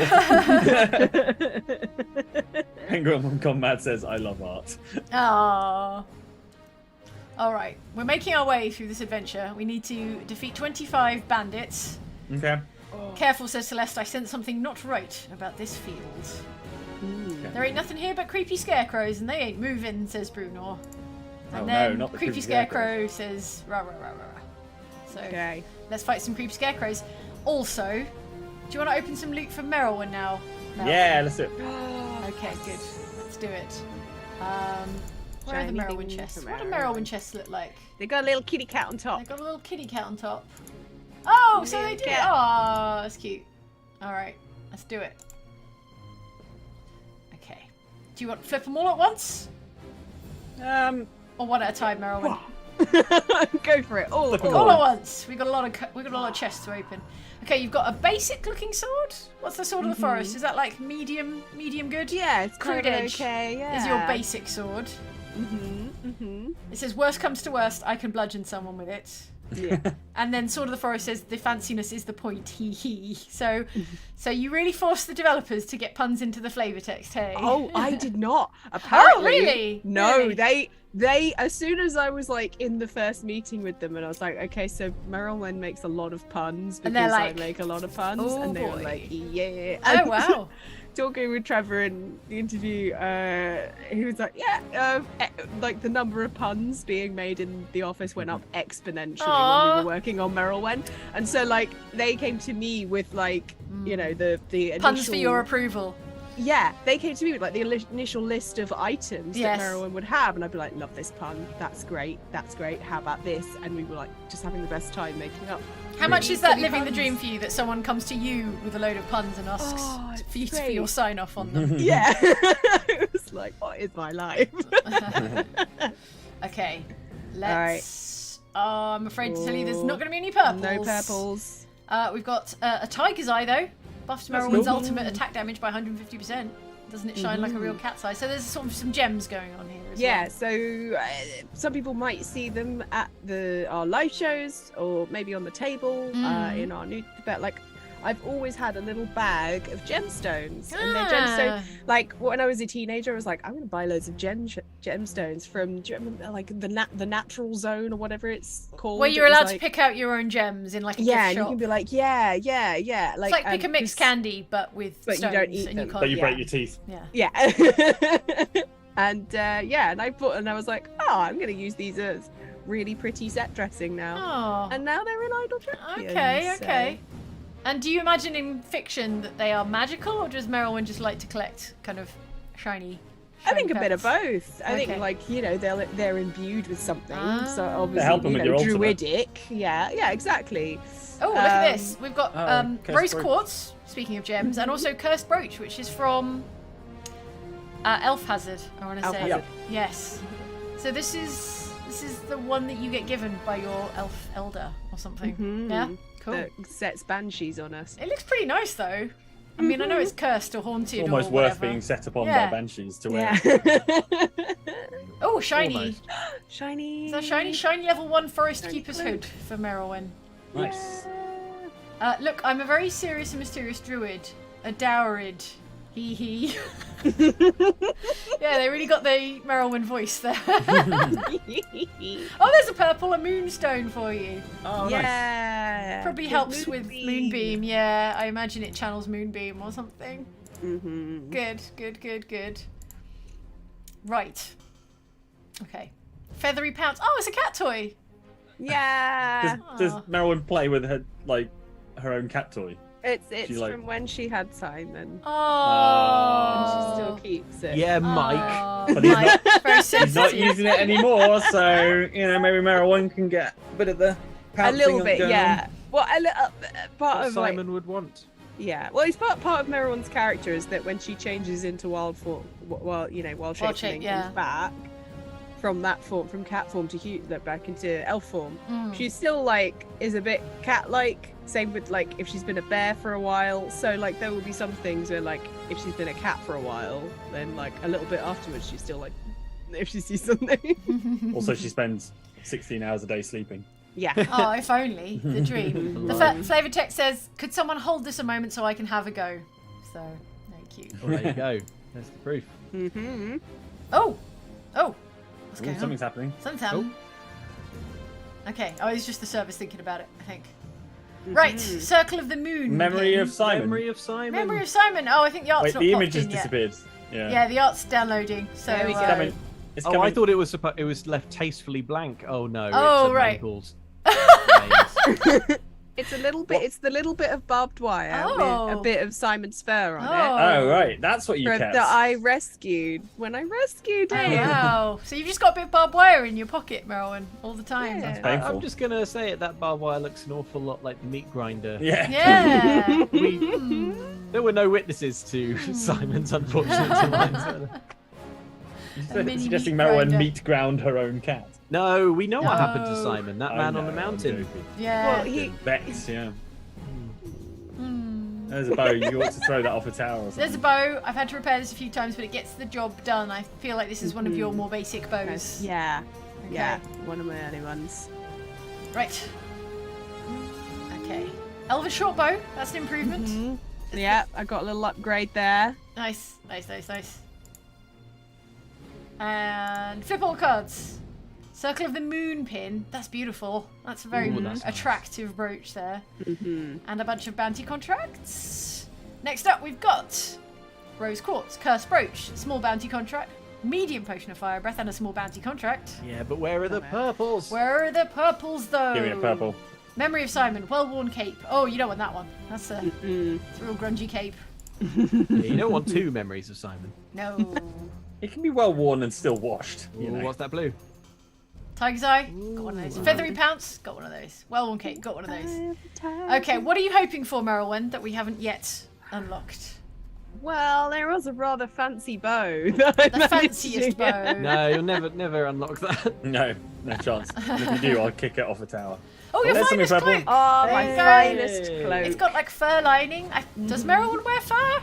Penguin Mad says, "I love art." Aww. Alright, we're making our way through this adventure. We need to defeat 25 bandits. Okay. Careful, says Celeste, I sense something not right about this field. There ain't nothing here but creepy scarecrows, and they ain't moving, says Bruno. And Oh, then no, not the creepy creepy scarecrow says rah rah rah rah rah. So Okay. let's fight some creepy scarecrows. Also, do you want to open some loot for Merylwyn now? Merylwyn? Yeah, let's do it. Okay, good. Let's do it. Where are the Shiny Merylwyn things chests? for What do Merylwyn. Merylwyn chests look like? They got a little kitty cat on top. They've got a little kitty cat on top. Oh, so they do. cat. Oh, that's cute. All right, let's do it. Okay. Do you want to flip them all at once, or one at a time, Merylwyn? Go for it. All, Flip 'em all. All at once. We got a lot of chests to open. Okay, you've got a basic-looking sword. What's the sword of the forest? Is that like medium good? Yeah, it's Crude kind of edge okay. Yeah. Is your basic sword? It says, "Worst comes to worst, I can bludgeon someone with it." Yeah. And then Sword of the Forest says, "The fanciness is the point, hee hee." So you really forced the developers to get puns into the flavor text, hey? Oh, I did not. Apparently. really? No, Really? they as soon as I was like in the first meeting with them and I was like, okay, so Merylwyn makes a lot of puns And they're because I like, make a lot of puns. "Oh, and they were boy." like, yeah. Oh, And wow. talking with Trevor in the interview, he was like, like the number of puns being made in the office went up exponentially when Aw. we were working on Merylwen. And so like they came to me with like, you know, the initial... Puns for your approval. Yeah, they came to me with like the initial list of items Yes. that Merylwen would have, and I'd be like, "Love this pun. That's great. That's great. How about this?" And we were like just having the best time making up. How much really is that silly living the puns. dream for you, that someone comes to you with a load of puns and asks Oh, it's for you for great. your sign off on them? Yeah, it was like, what is my life? Okay, right. let's. Oh, I'm afraid to tell you, there's not going to be any purples. No purples. We've got a Tiger's Eye though. Buffs That's Merylwyn's cool. ultimate attack damage by 150%. Doesn't it shine like a real cat's eye? So there's sort of some gems going on here as Yeah, well. so some people might see them at our live shows or maybe on the table in our new. But like, I've always had a little bag of gemstones, and they're gemstones. Like when I was a teenager, I was like, I'm gonna buy loads of gemstones from, do you remember, like the natural zone or whatever it's called. Where you're It was allowed to like- pick out your own gems in like a Yeah, gift and you shop. can be like, yeah. It's like pick a mixed candy, but with but you stones, don't eat and them. you can't. But you Yeah. break your teeth. Yeah. Yeah. And and I bought, and I was like, oh, I'm gonna use these as really pretty set dressing now. Oh. And now they're in Idol Champions. Okay. so- Okay. And do you imagine in fiction that they are magical, or does Merylwyn just like to collect kind of shiny? I think a shiny bit of pets? both. I Okay. think, like, you know, they're imbued with something. So Ah. obviously, help 'em you with know, your ultimate. druidic. Yeah, exactly. Oh, look at this. We've got Cursed Rose Brooch. Quartz, speaking of gems, and also Cursed Brooch, which is from Elf Hazard, I want to Elf say. Hazard. Yes. So this is the one that you get given by your elf elder or something. Mhm. Yeah? Cool. That sets banshees on us. It looks pretty nice though. I mean, I know it's cursed or haunted Almost or worth whatever. being set upon Yeah. by banshees to wear. Yeah. Oh, shiny. Almost. Shiny. Is that shiny level 1 Forest Shiny Keeper's cloak. Hood for Merylwyn. Nice. Look, I'm a very serious and mysterious druid. A dowerid. Hee hee. Yeah, they really got the Merylwyn voice there. Oh, there's a purple, a moonstone for you. Oh, nice. Yeah. Probably Good helps with Moonbeam. Yeah, I imagine it channels Moonbeam or something. Mm-hmm. Good. Right. Okay. Feathery Pounce. Oh, it's a cat toy. Yeah. Does Aw. Merylwyn play with her own cat toy? It's She, like- from when she had Simon. Oh. And she still keeps it. Yeah, Mike. Oh, But he's Mike, very He's not sensitive. using it anymore, so maybe Meryl can get a bit of the A pouncing little bit, going yeah. Well, a little part What of like, Simon would want. yeah. Well, it's part of Meryl's character is that when she changes into wild form, wild shape, shape, and yeah. comes back from that form, from cat form to back into elf form, Mm. she still like is a bit cat-like. Same with like if she's been a bear for a while. So like there will be some things where like if she's been a cat for a while, then like a little bit afterwards she's still like if she sees something. Also, she spends 16 hours a day sleeping. Yeah. Oh, if only. The dream. The flavor text says, could someone hold this a moment so I can have a go? So, thank you. Well, there you go. That's the proof. Mm-hmm. Oh! Oh! What's Ooh, going on? something's happening. Something's happening. Okay. Oh, it's just the service thinking about it, I think. Right. Circle of the Moon. Memory pin. of Simon. Memory of Simon. Memory of Simon. Oh, I think the art's Wait, not the popped image has in yet. disappeared. Yeah. Yeah, the art's downloading. So, There we go. It's coming. It's Oh, coming. I thought it was it was left tastefully blank. Oh no. Oh, it's right. Mangles. It's a little bit. It's the little bit of barbed wire with Oh. a bit of Simon's fur on it. Oh, right. That's what you kept. That I rescued when I rescued Oh, him. wow. So you've just got a bit of barbed wire in your pocket, Merwin, all the time. Yeah. painful. I'm just gonna say it. That barbed wire looks an awful lot like the meat grinder. Yeah. Yeah. We, there were no witnesses to Simon's unfortunate demise. A mini Suggesting meat Meryl grinder. meat ground her own cat. No, we know what happened to No. Simon. That I man on know, the I'm mountain. joking. Yeah. Well, he Vex, yeah. Hmm. There's a bow. You ought to throw that off a tower or something. There's a bow. I've had to repair this a few times, but it gets the job done. I feel like this is one of your more basic bows. yeah, Okay. yeah, one of my early ones. Right. Okay. Elvish short bow. That's an improvement. Mm-hmm. Yeah, I got a little upgrade there. Nice. Nice, nice, nice. And flip all cards. Circle of the Moon pin. That's beautiful. That's a very Ooh, that's nice. attractive brooch there. Mm-hmm. And a bunch of bounty contracts. Next up, we've got Rose Quartz, Cursed Brooch, small bounty contract, medium potion of fire breath, and a small bounty contract. Yeah, but where are the purples? Where are the purples, though? Give me a purple. Memory of Simon, well-worn cape. Oh, you don't want that one. That's a, Mm-hmm. it's a real grungy cape. Yeah, you don't want two memories of Simon. No. It can be well worn and still washed. You Ooh, know. what's that blue? Tiger's Eye, got one of those. Feathery Pounce, got one of those. Well-worn cape, got one of those. Okay, what are you hoping for, Merylwen, that we haven't yet unlocked? Well, there was a rather fancy bow. That I The managed fanciest to bow. No, you'll never unlock that. No, no chance. And if you do, I'll kick it off a tower. Oh, your there's something finest purple. cloak! Oh, my There you go. finest cloak. It's got like fur lining. Does Merylwen wear fur? I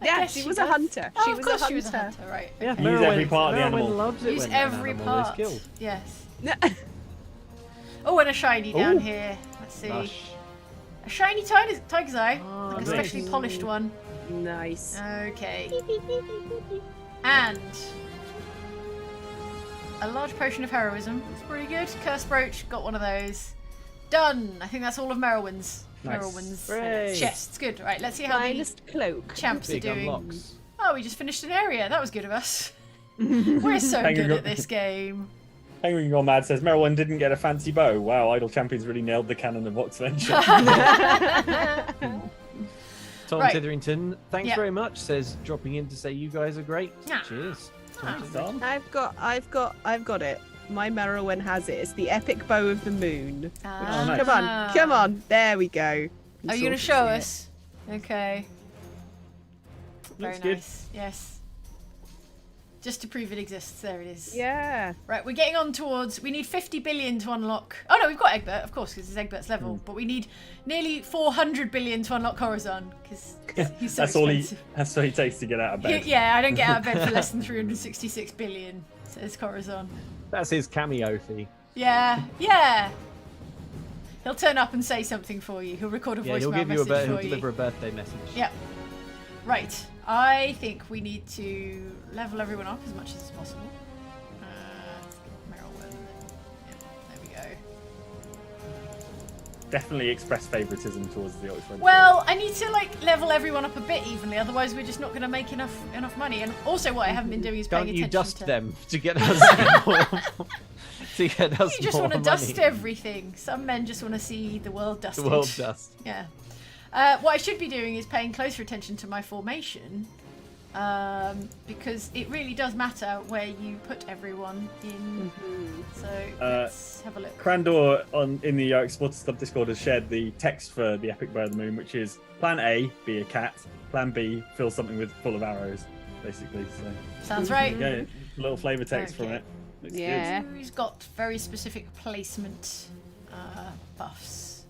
Yeah, guess she was a does. hunter. Oh, She of was course a she was a hunter. hunter, right. Yeah, okay. Use every part of the Merylwen animal. loves it Use when every an animal is part. killed. Yes. Oh, and a shiny down Ooh. here. Let's see. Lush. A shiny tiger's eye. Oh, Like a nice. specially polished one. Nice. Okay. And a large potion of heroism. It's pretty good. Cursed brooch. Got one of those. Done. I think that's all of Merylwen's. Nice. Merylwen's Hooray. chests. Good. Right. Let's see how the Finest cloak. champs are Big doing. unlocks. Oh, we just finished an area. That was good of us. We're so Hang good on. at this game. Penguin Gone Mad says Meryl didn't get a fancy bow. Wow, Idle Champions really nailed the canon of Voxventure. Tom Right. Titherington, thanks Yeah. very much. Says dropping in to say you guys are great. Yeah. Cheers. Ah. Done. I've got it. My Merylwen has it. It's the epic bow of the moon. Ah. nice. Come on. There we go. Are you going to show us? Okay. Very Looks good. nice. Yes. Just to prove it exists. There it is. Yeah. Right, we're getting on towards. We need 50 billion to unlock. Oh no, we've got Egbert, of course, because it's Egbert's level. But we need nearly 400 billion to unlock Corazon, because he's so That's all expensive. that's all he takes to get out of bed. Yeah, I don't get out of bed for less than 366 billion, says Corazon. That's his cameo fee. Yeah, yeah. He'll turn up and say something for you. He'll record a Yeah, voicemail he'll give you message he'll for you. deliver a birthday message. Yep. Right. I think we need to level everyone up as much as possible. Merylwen. Yep, there we go. Definitely express favouritism towards the Oxford. Well, I need to like level everyone up a bit evenly, otherwise we're just not going to make enough money. And also, what I haven't been doing is paying Can't you attention dust to them to get us more, to get us You just more want to money? dust everything. Some men just want to see the world dusted. The world dust. Yeah. What I should be doing is paying closer attention to my formation, because it really does matter where you put everyone in. So let's have a look. Crandor in the Exporters Club Discord has shared the text for the Epic Bird of the Moon, which is Plan A, be a cat. Plan B, fill something full of arrows, basically. So Sounds right. yeah, a little flavour text from Okay. it. Looks Yeah. Who's got very specific placement buffs?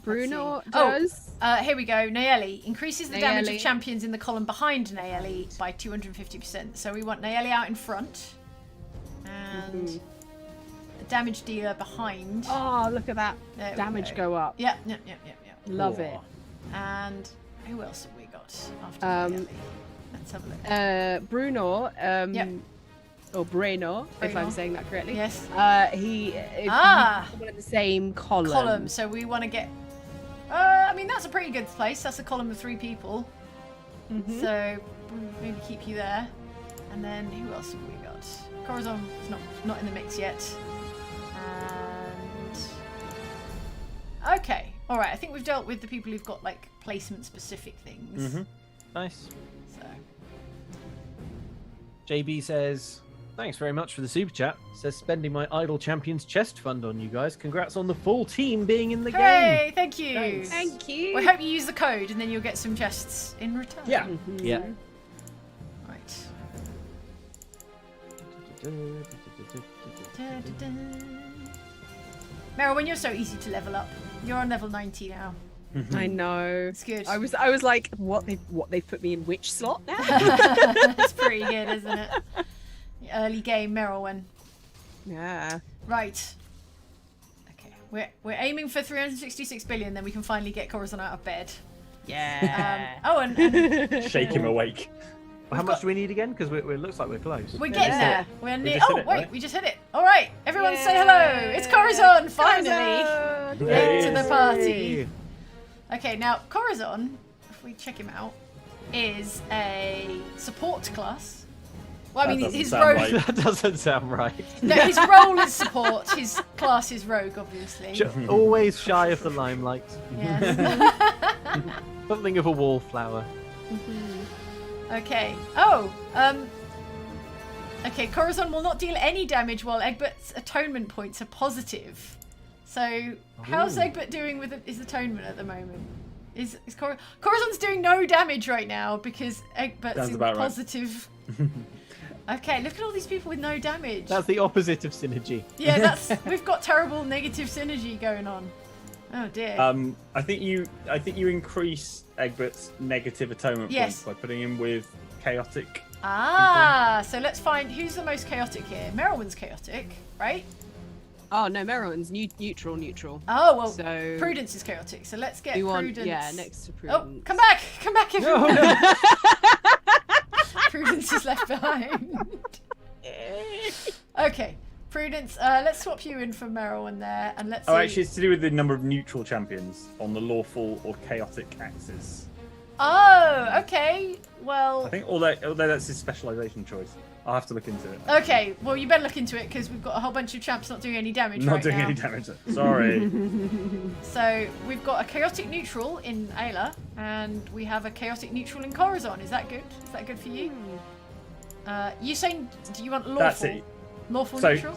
Bruno see. Oh. does. Here we go. Nayeli increases the damage of Nayeli. champions in the column behind Nayeli by 250%. So we want Nayeli out in front, and the damage dealer behind. Oh, look at that There we damage go. go up. Yep. Love it. And who else have we got after Nayeli? Let's have a look. Bruno, Yep. or Breno, if Breno. I'm saying that correctly. Yes. He Ah. one in the same column. Column. So we want to get. I mean, that's a pretty good place. That's a column of 3 people. So we'll maybe keep you there. And then who else have we got? Corazon is not in the mix yet. And okay, all right. I think we've dealt with the people who've got like placement-specific things. Nice. So JB says, thanks very much for the super chat. Says, spending my idle champions chest fund on you guys. Congrats on the full team being in the game. hooray! Thank you. Thanks. Thank you. We hope you use the code, and then you'll get some chests in return. Yeah. Yeah. Right. Meryl, when you're so easy to level up, you're on level 90 now. I know. It's good. I was like, what they've put me in which slot now? It's pretty good, isn't it? The early game Merylwen. Yeah. Right. Okay. We're aiming for 366 billion, then we can finally get Corazon out of bed. Yeah. And Shake him awake. How much do we need again? Because it looks like we're close. we're getting Yeah. there. We're near. just hit Oh it, wait, right? we just hit it. All right, everyone say hello. It's Corazon finally. Corazon! Get to the Yay. party. Okay, now Corazon, if we check him out, is a support class. Well, I That mean, doesn't his sound rogue. right. That doesn't sound right. No, his role is support. His class is rogue, obviously. Always shy of the limelight. Yes. Something of a wallflower. Okay. Okay, Corazon will not deal any damage while Egbert's atonement points are positive. So, how's Ooh. Egbert doing with his atonement at the moment? Is Corazon's doing no damage right now because Egbert's Sounds in about right. positive. Okay, look at all these people with no damage. That's the opposite of synergy. Yeah, we've got terrible negative synergy going on. Oh dear. I think you increase Egbert's negative atonement Yes. points by putting him with chaotic. So let's find who's the most chaotic here. Merylwen's chaotic, right? Oh no, Meryl's neutral. Oh well, So Prudence is chaotic. So let's get you want Prudence. next to Oh, Prudence. come back, everyone. No. Prudence is left behind. Okay, Prudence. Let's swap you in for Merylwen there, and let's. Oh, see. actually, it's to do with the number of neutral champions on the lawful or chaotic axis. Oh, okay. Well. I think although that's his specialization choice, I'll have to look into it. Okay, well you better look into it because we've got a whole bunch of champs not doing any damage Not right doing now. any damage. Sorry. So we've got a chaotic neutral in Ayla, and we have a chaotic neutral in Corazon. Is that good? Is that good for you? You saying do you want lawful? That's it. Lawful So neutral?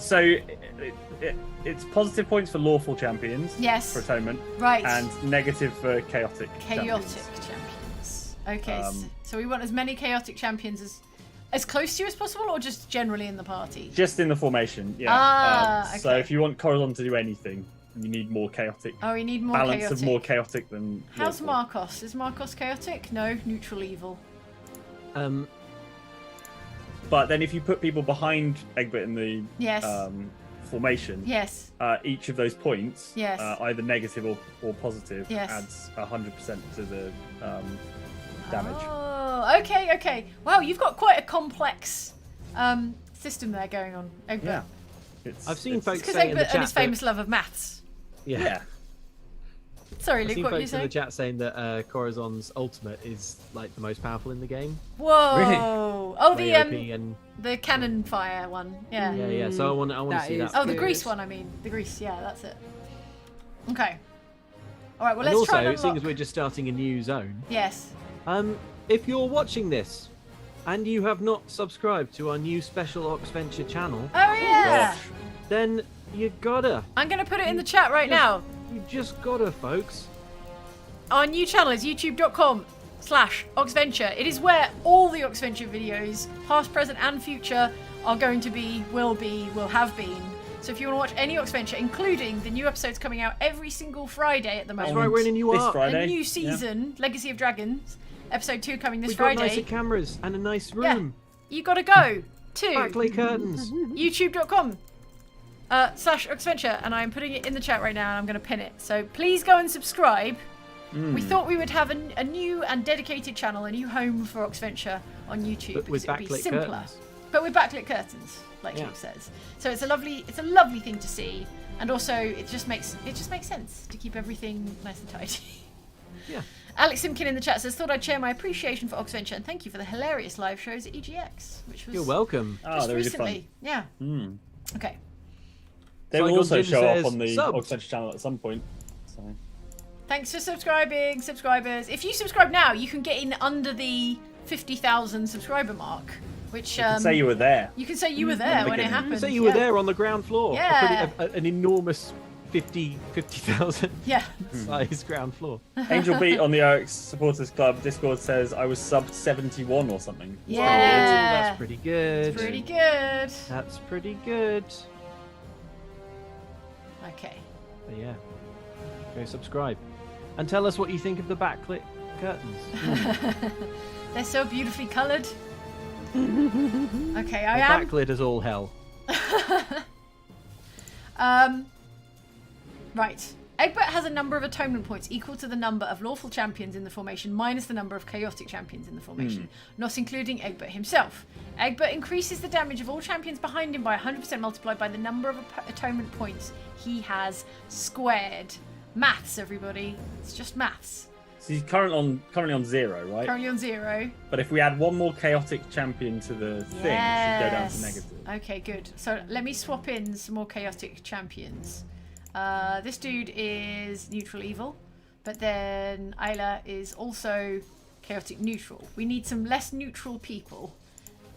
it's positive points for lawful champions Yes. for atonement, Right. and negative for chaotic. Chaotic champions. champions. Okay, Um, so we want as many chaotic champions as close to you as possible, or just generally in the party? Just in the formation, yeah. Ah, So okay. if you want Corazon to do anything, you need more chaotic. Oh, we need more balance chaotic. of more chaotic than. How's lawful. Marcos? Is Marcos chaotic? No, neutral evil. But then if you put people behind Egbert in the Yes. formation, Yes. each of those points, Yes. either negative or positive, Yes. adds 100% to the damage. Oh, okay. Wow, you've got quite a complex system there going on, Egbert. Yeah. I've seen it's- folks Because saying in the Egbert and his chat that- famous love of maths. Yeah. Sorry, I've Luke, seen what were you folks in saying? the chat saying that Corazon's ultimate is like the most powerful in the game. Whoa! Really? Oh, Very the OP and the cannon fire one. yeah. So I want to That see is that. Oh, the Good. grease one. I mean, the grease. Yeah, that's it. Okay. All right, well, And let's try also, and seeing as unlock. we're just starting a new zone, Yes. if you're watching this and you have not subscribed to our new special Oxventure channel, Oh, yeah. Gosh. then you gotta. I'm going to put it in the chat right now. You just gotta, folks. Our new channel is youtube.com/Oxventure. It is where all the Oxventure videos, past, present, and future, are going to be, will have been. So if you want to watch any Oxventure, including the new episodes coming out every single Friday at the That's moment. right, we're in a new This arc. Friday. A new Yeah. season, Legacy of Dragons, episode 2 coming this We've got Friday. nicer cameras and a nice Yeah. room. You gotta go to Backlit curtains. youtube.com/Oxventure, and I'm putting it in the chat right now, and I'm going to pin it. So please go and subscribe. We thought we would have a new and dedicated channel, a new home for Oxventure on YouTube, But with because it would be backlit simpler. curtains. But with backlit curtains, like Yeah. Luke says. So it's a lovely thing to see, and also it just makes sense to keep everything nice and tidy. Yeah. Alex Simkin in the chat says, "Thought I'd share my appreciation for Oxventure and thank you for the hilarious live shows at EGX, which was You're welcome. Oh, just they were good recently. fun. Yeah. Hmm. Okay. They will Saigon also Jim show says, up on the "Subbed." Oxventure channel at some point. So. Thanks for subscribing, subscribers. If you subscribe now, you can get in under the 50,000 subscriber mark, which You can say you were there. you can say you were there when it beginning. happened. You say you were there on the ground floor. Yeah. An enormous 50,000 Yeah. size ground floor. Angel Beat on the OX Supporters Club Discord says I was subbed 71 or something. Yeah. That's pretty good. Pretty good. That's pretty good. Okay. But yeah. Go subscribe. And tell us what you think of the backlit curtains. They're so beautifully coloured. Okay, I They're am. backlit as all hell. Right. Egbert has a number of atonement points equal to the number of lawful champions in the formation minus the number of chaotic champions in the formation, not including Egbert himself. Egbert increases the damage of all champions behind him by 100% multiplied by the number of atonement points he has squared. Maths, everybody. It's just maths. So he's currently on 0, right? Currently on 0. But if we add one more chaotic champion to the thing, it should go down to negative. Okay, good. So let me swap in some more chaotic champions. This dude is neutral evil, but then Isla is also chaotic neutral. We need some less neutral people.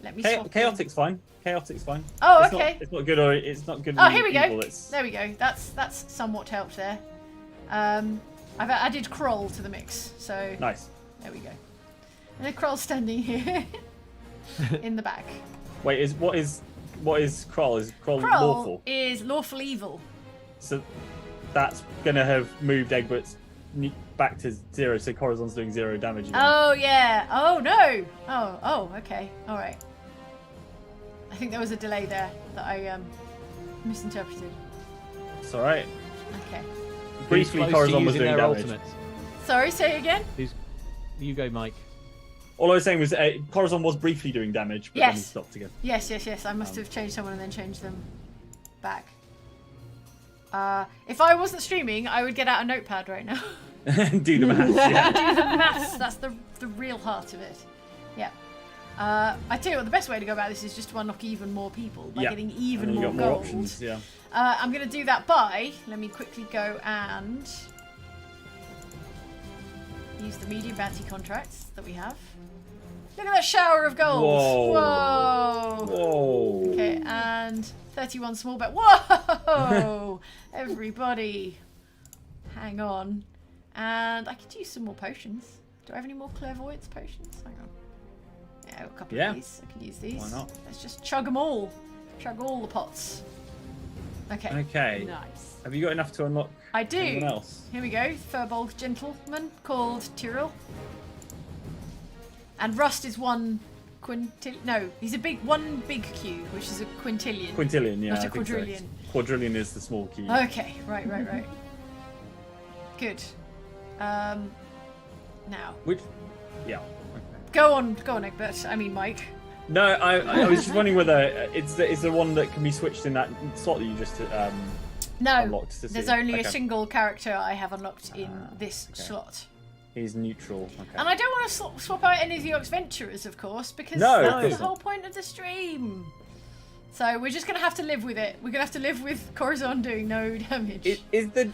Let me swap in. Chaotic's fine. Chaotic's fine. Oh, It's okay. It's not good or it's not good. Oh, here we evil, go. It's... There we go. That's somewhat helped there. I've added Kroll to the mix, so Nice. there we go. And then Kroll's standing here in the back. Wait, what is Kroll? Is Kroll Kroll lawful? is lawful evil. So that's gonna have moved Egbert's back to 0, so Corazon's doing 0 damage again. Oh yeah. Oh no. Oh. Okay. All right. I think there was a delay there that I misinterpreted. It's alright. Okay. Briefly, Who's close to Corazon was using doing their damage. ultimates? Sorry. Say again. You go, Mike. All I was saying was Corazon was briefly doing damage, but then he Yes. stopped again. Yes. I must have changed someone and then changed them back. If I wasn't streaming, I would get out a notepad right now. Do the math. Yeah. Do the maths. That's the real heart of it. Yeah. I tell you what, the best way to go about this is just to unlock even more people by Yeah. getting And even then you more got more gold. options. Yeah. I'm going to do that by, let me quickly go and use the medium bounty contracts that we have. Look at that shower of gold. Whoa. Whoa. Whoa. Okay, and 31 small bet. Whoa! Everybody, hang on. And I could use some more potions. Do I have any more clairvoyance potions? Hang on. Yeah, I've got a couple Yeah. of these. I can use these. Why not? Let's just chug them all. Chug all the pots. Okay. Okay. Nice. Have you got enough to unlock I do. anyone else? Here we go. Furbolg gentleman called Tyrrell. And Rust is one no, he's one big cube, which is a quintillion. Quintillion, yeah. Not a I think so. quadrillion. Quadrillion is the small key. Okay, right. Good. Now, Which, yeah. Okay. go on, Egbert. I mean, Mike. No, I was just wondering whether it's the one that can be switched in that slot that you just No, unlocked to there's see. only a Okay. single character I have unlocked in this okay. slot. He's neutral. Okay. And I don't want to swap out any of the Oxventurers, of course, because No, of that's course the not. whole point of the stream. So we're just gonna have to live with it. We're gonna have to live with Corazon doing no damage. Is the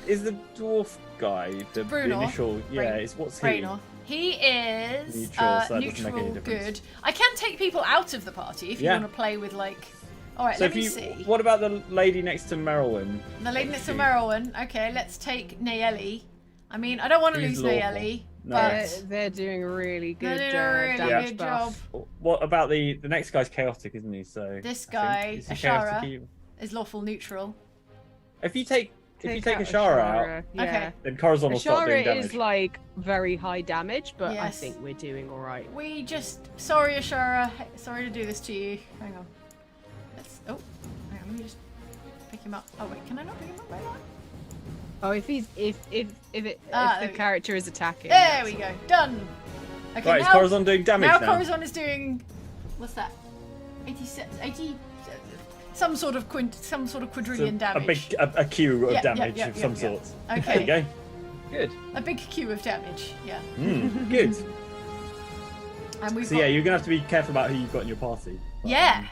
dwarf guy the Bruno. initial? Yeah, Rain- it's what's he? Raynor. He is Neutral, so that doesn't make neutral, any difference. good. I can take people out of the party if you Yeah. want to play with like. All right, So let if me you, see. what about the lady next to Merylwyn? The lady next to She- Merylwyn. Okay, let's take Nayeli. I mean, I don't want to Who's lose lawful? Nayeli, No. but They're doing a really they're good doing a really damage good buff. job. What about the next guy's chaotic, isn't he? So This I think- guy, is he Ashara. chaotic evil? Is lawful neutral. If you take Take out Ashara out, Yeah. Okay. then Corazon will start doing Ashara damage. is like very high damage, but I Yes. think we're doing all right. We just sorry, Ashara. Sorry to do this to you. Hang on. Let's. Oh, hang on. Let me just pick him up. Oh wait, can I not pick him up? Wait, what? Oh, if he's if there the we go. character is attacking. There that's we all. go. Done. Okay, Right, is now, Corazon doing damage now now? Corazon is doing. What's that? 80. Some sort of quadrillion So damage. a queue of Yeah, yeah, damage yeah, of yeah, some yeah. sort. Okay. There you go. Good. A big queue of damage. Yeah. Good. And we've So got. yeah, you're gonna have to be careful about who you've got in your party. But, Yeah.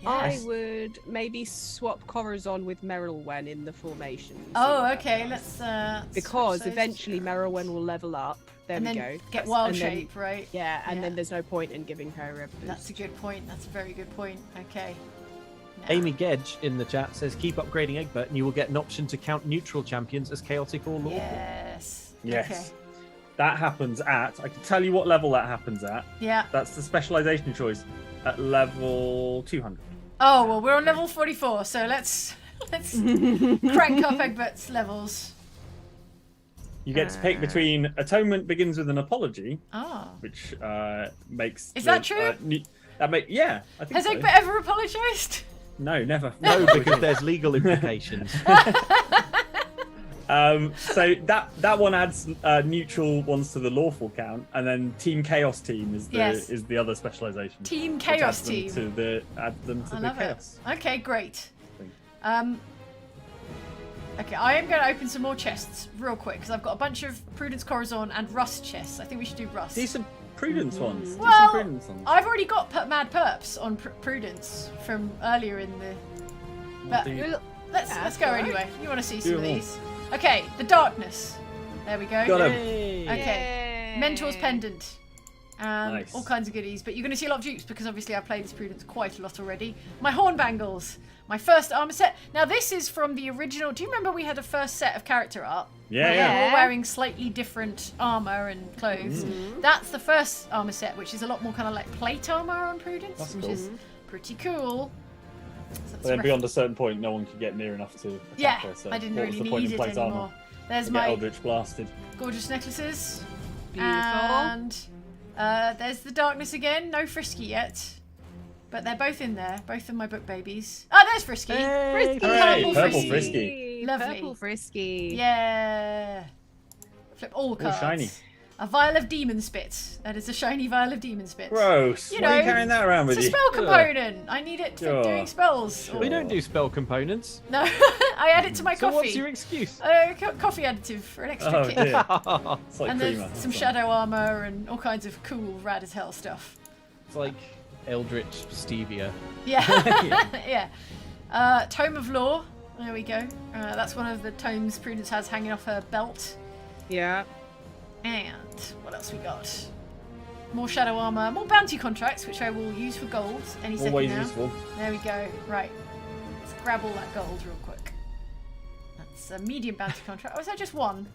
I Yes. would maybe swap Corazon with Merylwen in the formation. and see Oh, what okay. happens. Let's. Because switch those. eventually Merylwen will level up. There and we then go. get wild and then- shape, right? Yeah, and Yeah. then there's no point in giving her a boost. That's a good point. That's a very good point. Okay. Now- Amy Gedge in the chat says, keep upgrading Egbert and you will get an option to count neutral champions as chaotic or lawful. Yes. Yes. Okay. That happens at. I can tell you what level that happens at. Yeah. That's the specialization choice at level 200. Oh well, we're on level 44, so let's crank up Egbert's levels. You get to pick between atonement begins with an apology, Oh. which makes. Is that true? Yeah, I think Has so. Egbert ever apologised? No, never. No, because there's legal implications. So that one adds neutral ones to the lawful count, and then Team Chaos Team is the Yes. is the other specialization. Team which Chaos adds them Team. to add them to I the love chaos. it. Okay, great. thing. Okay, I am going to open some more chests real quick because I've got a bunch of Prudence Corazon and Rust chests. I think we should do Rust. Do some prudence ones. Do some Well, prudence ones. I've already got Mad Perps on Prudence from earlier in the. But do you- let's go alright. anyway. You want to see Do some of them all. these? Okay, the darkness. There we go. Got 'em. Okay. Mentor's pendant. Nice. All kinds of goodies, but you're going to see a lot of dupes because obviously I've played this Prudence quite a lot already. My horn bangles, my first armor set. Now this is from the original. Do you remember we had a first set of character art? Yeah, Where yeah. They were wearing slightly different armor and clothes. That's the first armor set, which is a lot more kind of like plate armor on Prudence, That's which cool. is pretty cool. So that's But then ref- beyond a certain point, no one could get near enough to attack yeah, her. So I didn't what was really the point need in it plate anymore. armor? There's Get my Eldritch blasted. gorgeous necklaces. Beautiful. And there's the darkness again. No Frisky yet. But they're both in there. Both of my book babies. Oh, there's Frisky. Frisky. Hooray, purple Frisky. Lovely. Purple Frisky. Yeah. Flip all Oh, cards. shiny. A vial of demon spit. That is a shiny vial of demon spit. Gross. You Why are you know, carrying that around with It's a you? spell component. I need it for Sure. doing spells. Sure. We don't do spell components. No, I add it to my So coffee. what's your excuse? Coffee additive for an extra Oh kick. dear. It's like And creamer. there's some shadow armor and all kinds of cool, rad as hell stuff. It's like Eldritch Stevia. Yeah. Yeah. Tome of Law. There we go. That's one of the tomes Prudence has hanging off her belt. Yeah. And what else we got? More shadow armor, more bounty contracts, which I will use for gold any second Always now. useful. There we go. Right. Let's grab all that gold real quick. That's a medium bounty contract. Oh, is that just one?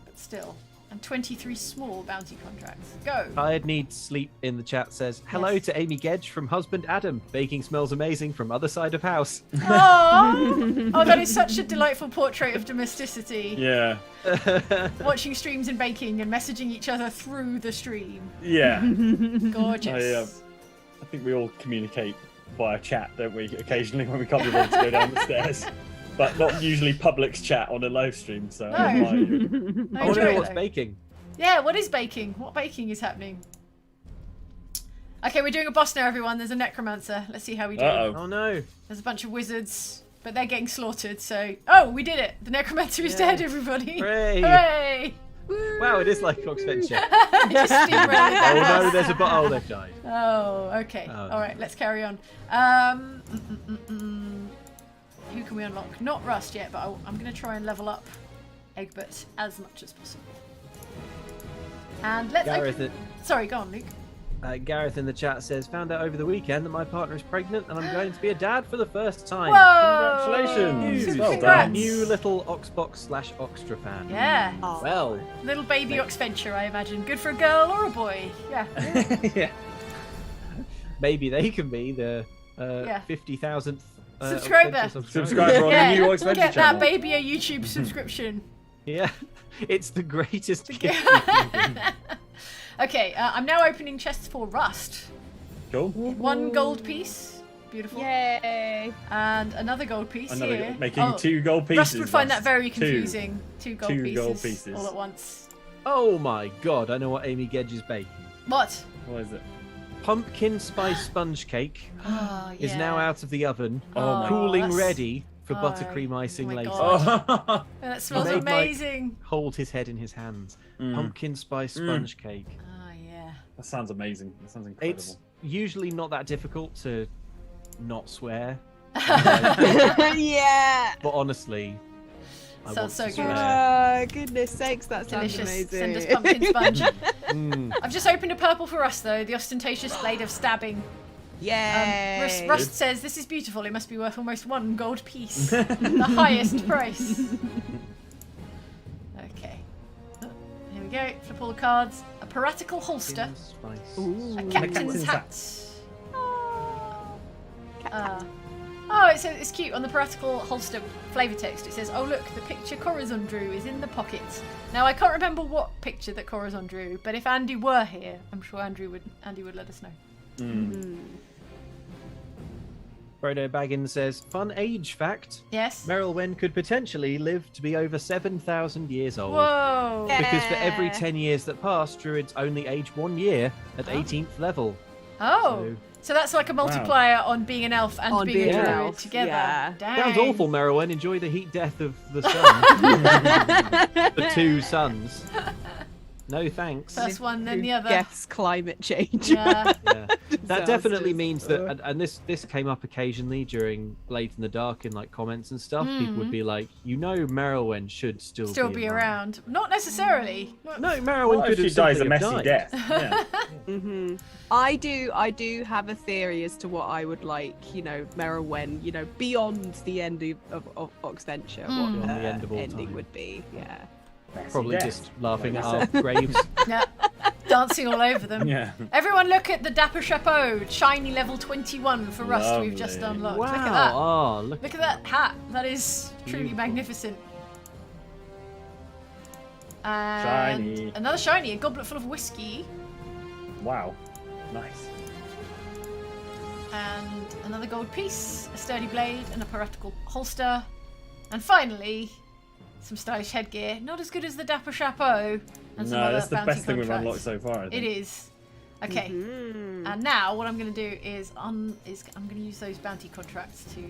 But still. And 23 small bounty contracts. Go. Tired Needs Sleep in the chat says, hello Yes. to Amy Gedge from husband Adam. Baking smells amazing from other side of house. Oh, that is such a delightful portrait of domesticity. Yeah. Watching streams and baking and messaging each other through the stream. Yeah. Gorgeous. I think we all communicate via chat, don't we? Occasionally when we can't be bothered to go down the stairs. But not usually public's chat on a live stream, so I No. admire you. I I want to enjoy know it, what's though. baking. Yeah, what is baking? What baking is happening? Okay, we're doing a boss now, everyone. There's a necromancer. Let's see how we do. Uh-oh. Oh no. There's a bunch of wizards, but they're getting slaughtered, so... Oh, we did it! The necromancer is Yeah. dead, everybody! Hooray. Hooray! Wow, it is like Oxventure. Just steamrolled it. Oh no, there's a oh they've died. Oh, okay. Oh. All right, let's carry on. can we unlock? Not Rust yet, but I'm going to try and level up Egbert as much as possible. And let's Gareth, Sorry, go on, Luke. Gareth in the chat says, found out over the weekend that my partner is pregnant and I'm going to be a dad for the first time. Whoa! Congratulations! Super Well congrats. done. New little Oxbox/Oxtra fan. Yeah. Oh. Well, Little baby Oxventure, I imagine. Good for a girl or a boy. Yeah. Yeah. maybe they can be the Yeah. 50,000th Subscriber. Subscriber on Yeah, the new Oxventure get channel. that baby a YouTube subscription. Yeah, it's the greatest gift. you can do. Okay, I'm now opening chests for Rust. Cool. 1 gold piece. Beautiful. Yay! And another gold piece here. Making 2 gold pieces. Rust would find that very Two. confusing. Two gold Two pieces, gold pieces. all at once. Oh my god, I know what Amy Gedge is baking. What? What is it? Pumpkin spice sponge cake Oh, yeah. is now out of the oven, Oh my cooling that's- ready for oh, buttercream icing oh my later. God. Oh. That smells Made my- amazing. Hold his head in his hands. Pumpkin spice sponge cake. Oh, yeah. That sounds amazing. That sounds incredible. It's usually not that difficult to not swear, Yeah. but honestly, I Sounds want so to good. swear. Oh, goodness sakes, that sounds Delicious. amazing. Send us pumpkin sponge. Mm. I've just opened a purple for Rust, though. The ostentatious blade of stabbing. Yay! Rust says, this is beautiful. It must be worth almost 1 gold piece. The highest price. Okay. Oh, here we go. Flip all the cards. A piratical holster. Pumpkin spice. Ooh. A A captain's captain's hat. Oh, it's cute. On the piratical holster flavour text, it says, oh, look, the picture Corazon drew is in the pocket. Now, I can't remember what picture that Corazon drew, but if Andy were here, I'm sure Andy would let us know. Frodo Baggins says, fun age fact. Yes? Merylwen could potentially live to be over 7,000 years old. Whoa! Yeah. Because for every 10 years that pass, druids only age 1 year at 18th level. Oh! So that's like a multiplier on being an elf and On being a being an druid elf, together. yeah. Dang. Sounds awful, Merylwen. Enjoy the heat death of the sun. The 2 suns. No thanks. First one, then the other. Guess climate change. Yeah. Yeah. That Sounds definitely just- means that, and this came up occasionally during Blades in the Dark in like comments and stuff. People would be like, Merylwen should still Still be be around. Not necessarily. No, Merylwen What could if have she dies a simply have messy died. death? Yeah. I do have a theory as to what I would like, Merylwen, beyond the end of Oxventure, what Beyond the end of all ending time. would be. Yeah. Messy Probably death. just laughing at Like our graves. Yeah. Dancing all over them. Yeah. Everyone look at the Dapper Chapeau, shiny level 21 for Rust we've just Lovely. unlocked. Wow. Look at that. Oh, look. Look at that hat. That is truly Beautiful. magnificent. And Shiny. another shiny, a goblet full of whiskey. Wow. Nice. And another gold piece, a sturdy blade, and a piratical holster. And finally, some stylish headgear. Not as good as the Dapper Chapeau. And some No, other that's the bounty best thing we've contracts. unlocked so far. I It think. is. Okay. Mm-hmm. And now what I'm going to do is I'm going to use those bounty contracts to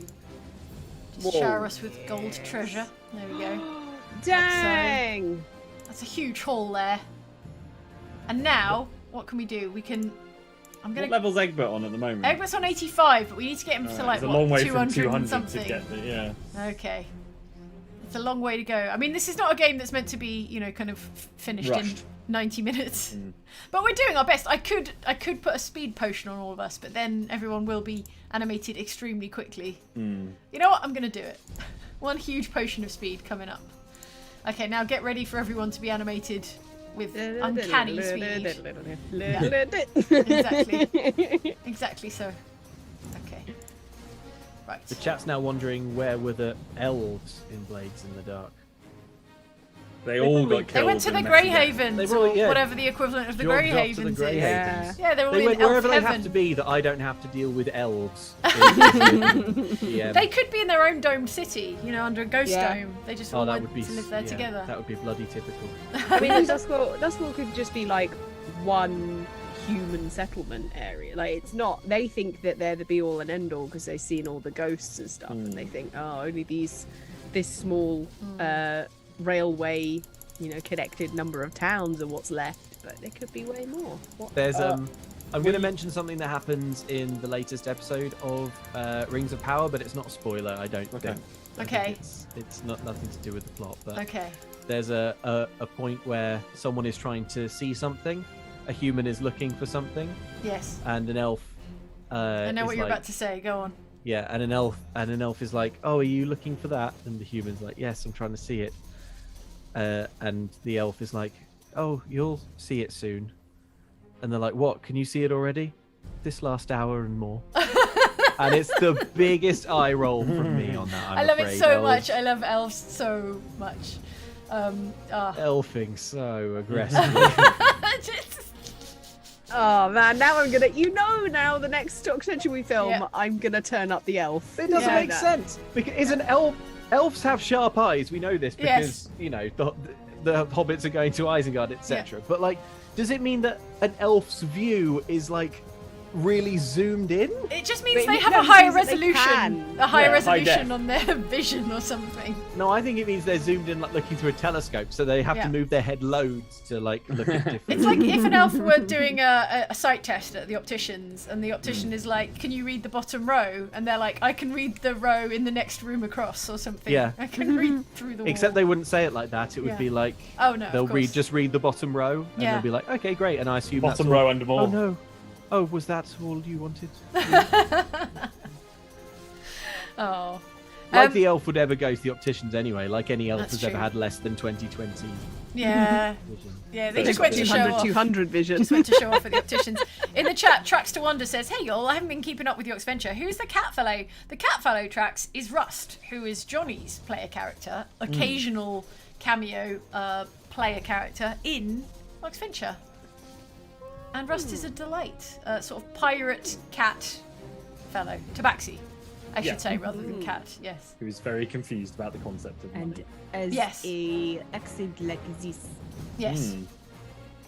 just Whoa. shower us with gold treasure. There we go. Dang! That's a huge haul there. And now, what can we do? We can... I'm going What level's Egbert on at the moment? Egbert's on 85, but we need to get him to Alright, like, it's a what, long way 200, from 200 and to something. get there. Yeah. Okay. It's a long way to go. I mean, this is not a game that's meant to be, kind of finished in Rushed. 90 minutes. But we're doing our best. I could put a speed potion on all of us, but then everyone will be animated extremely quickly. You know what? I'm going to do it. One huge potion of speed coming up. Okay, now get ready for everyone to be animated with uncanny speed. Exactly. Exactly so. Okay. Right. The chat's now wondering where were the elves in Blades in the Dark. They all probably- got killed. They went to in the Messy Grey Death. Havens, They probably- or yeah. whatever the equivalent of the Jogged Grey off to the Havens Grey is. Havens. Yeah, they're all They in went elf wherever they heaven. have to be that I don't have to deal with elves. Yeah. They could be in their own domed city, under a ghost Yeah. dome. They just Oh, all that went would be to live there yeah, together. That would be bloody typical. I mean, Duskwall could just be like one human settlement area. Like, it's not. They think that they're the be all and end all because they've seen all the ghosts and stuff, and they think, oh, only this small railway, connected number of towns are what's left. But there could be way more. What? There's I'm going to mention something that happens in the latest episode of Rings of Power, but it's not a spoiler, I don't Okay. think. I think Okay. It's not nothing to do with the plot, but Okay. there's a point where someone is trying to see something, a human is looking for something, Yes. and an elf. I know is what you're like, about to say. Go on. Yeah, and an elf is like, "Oh, are you looking for that?" And the human's like, "Yes, I'm trying to see it." And the elf is like, "Oh, you'll see it soon." And they're like, "What? Can you see it already? This last hour and more." And it's the biggest eye roll from me on that. I love it afraid. so Elves- much. I love elves so much. Elfing so aggressive. Oh man, now I'm gonna. Now the next Doctor we film, Yeah. I'm gonna turn up the elf. It doesn't Yeah. make sense because isn't elves have sharp eyes? We know this because the hobbits are going to Isengard, etc. But like, does it mean that an elf's view is like really zoomed in? It just means But they it have a means higher that they resolution. can. A higher Yeah, high resolution def. on their vision or something. No, I think it means they're zoomed in like looking through a telescope, so they have Yeah. to move their head loads to like look at different. It's like if an elf were doing a sight test at the opticians, and the optician is like, "Can you read the bottom row?" And they're like, "I can read the row in the next room across," or something. Yeah. I can read through the wall. Except they wouldn't say it like that. It would Yeah. be like Oh no. they'll of course. just read the bottom row, and Yeah. they'll be like, "Okay, great." And I assume Bottom that's all. row and more. Oh no. Oh, was that all you wanted? Oh. Like the elf would ever go to the opticians anyway. Like any elf That's has ever true. had less than 20/20 Yeah. vision. Yeah. They So just went to show 200, off. 200 vision. Just went to show off at the opticians. In the chat, Tracks to Wonder says, "Hey y'all, I haven't been keeping up with your adventure. Who's the cat fellow?" The cat fellow, Tracks, is Rust, who is Johnny's player character, occasional cameo player character in Venture. And Rust is a delight, sort of pirate cat fellow, tabaxi, I Yeah. should say, rather than cat. Yes. Who is very confused about the concept of money. And as Yes. a accent like this, Yes. Mm.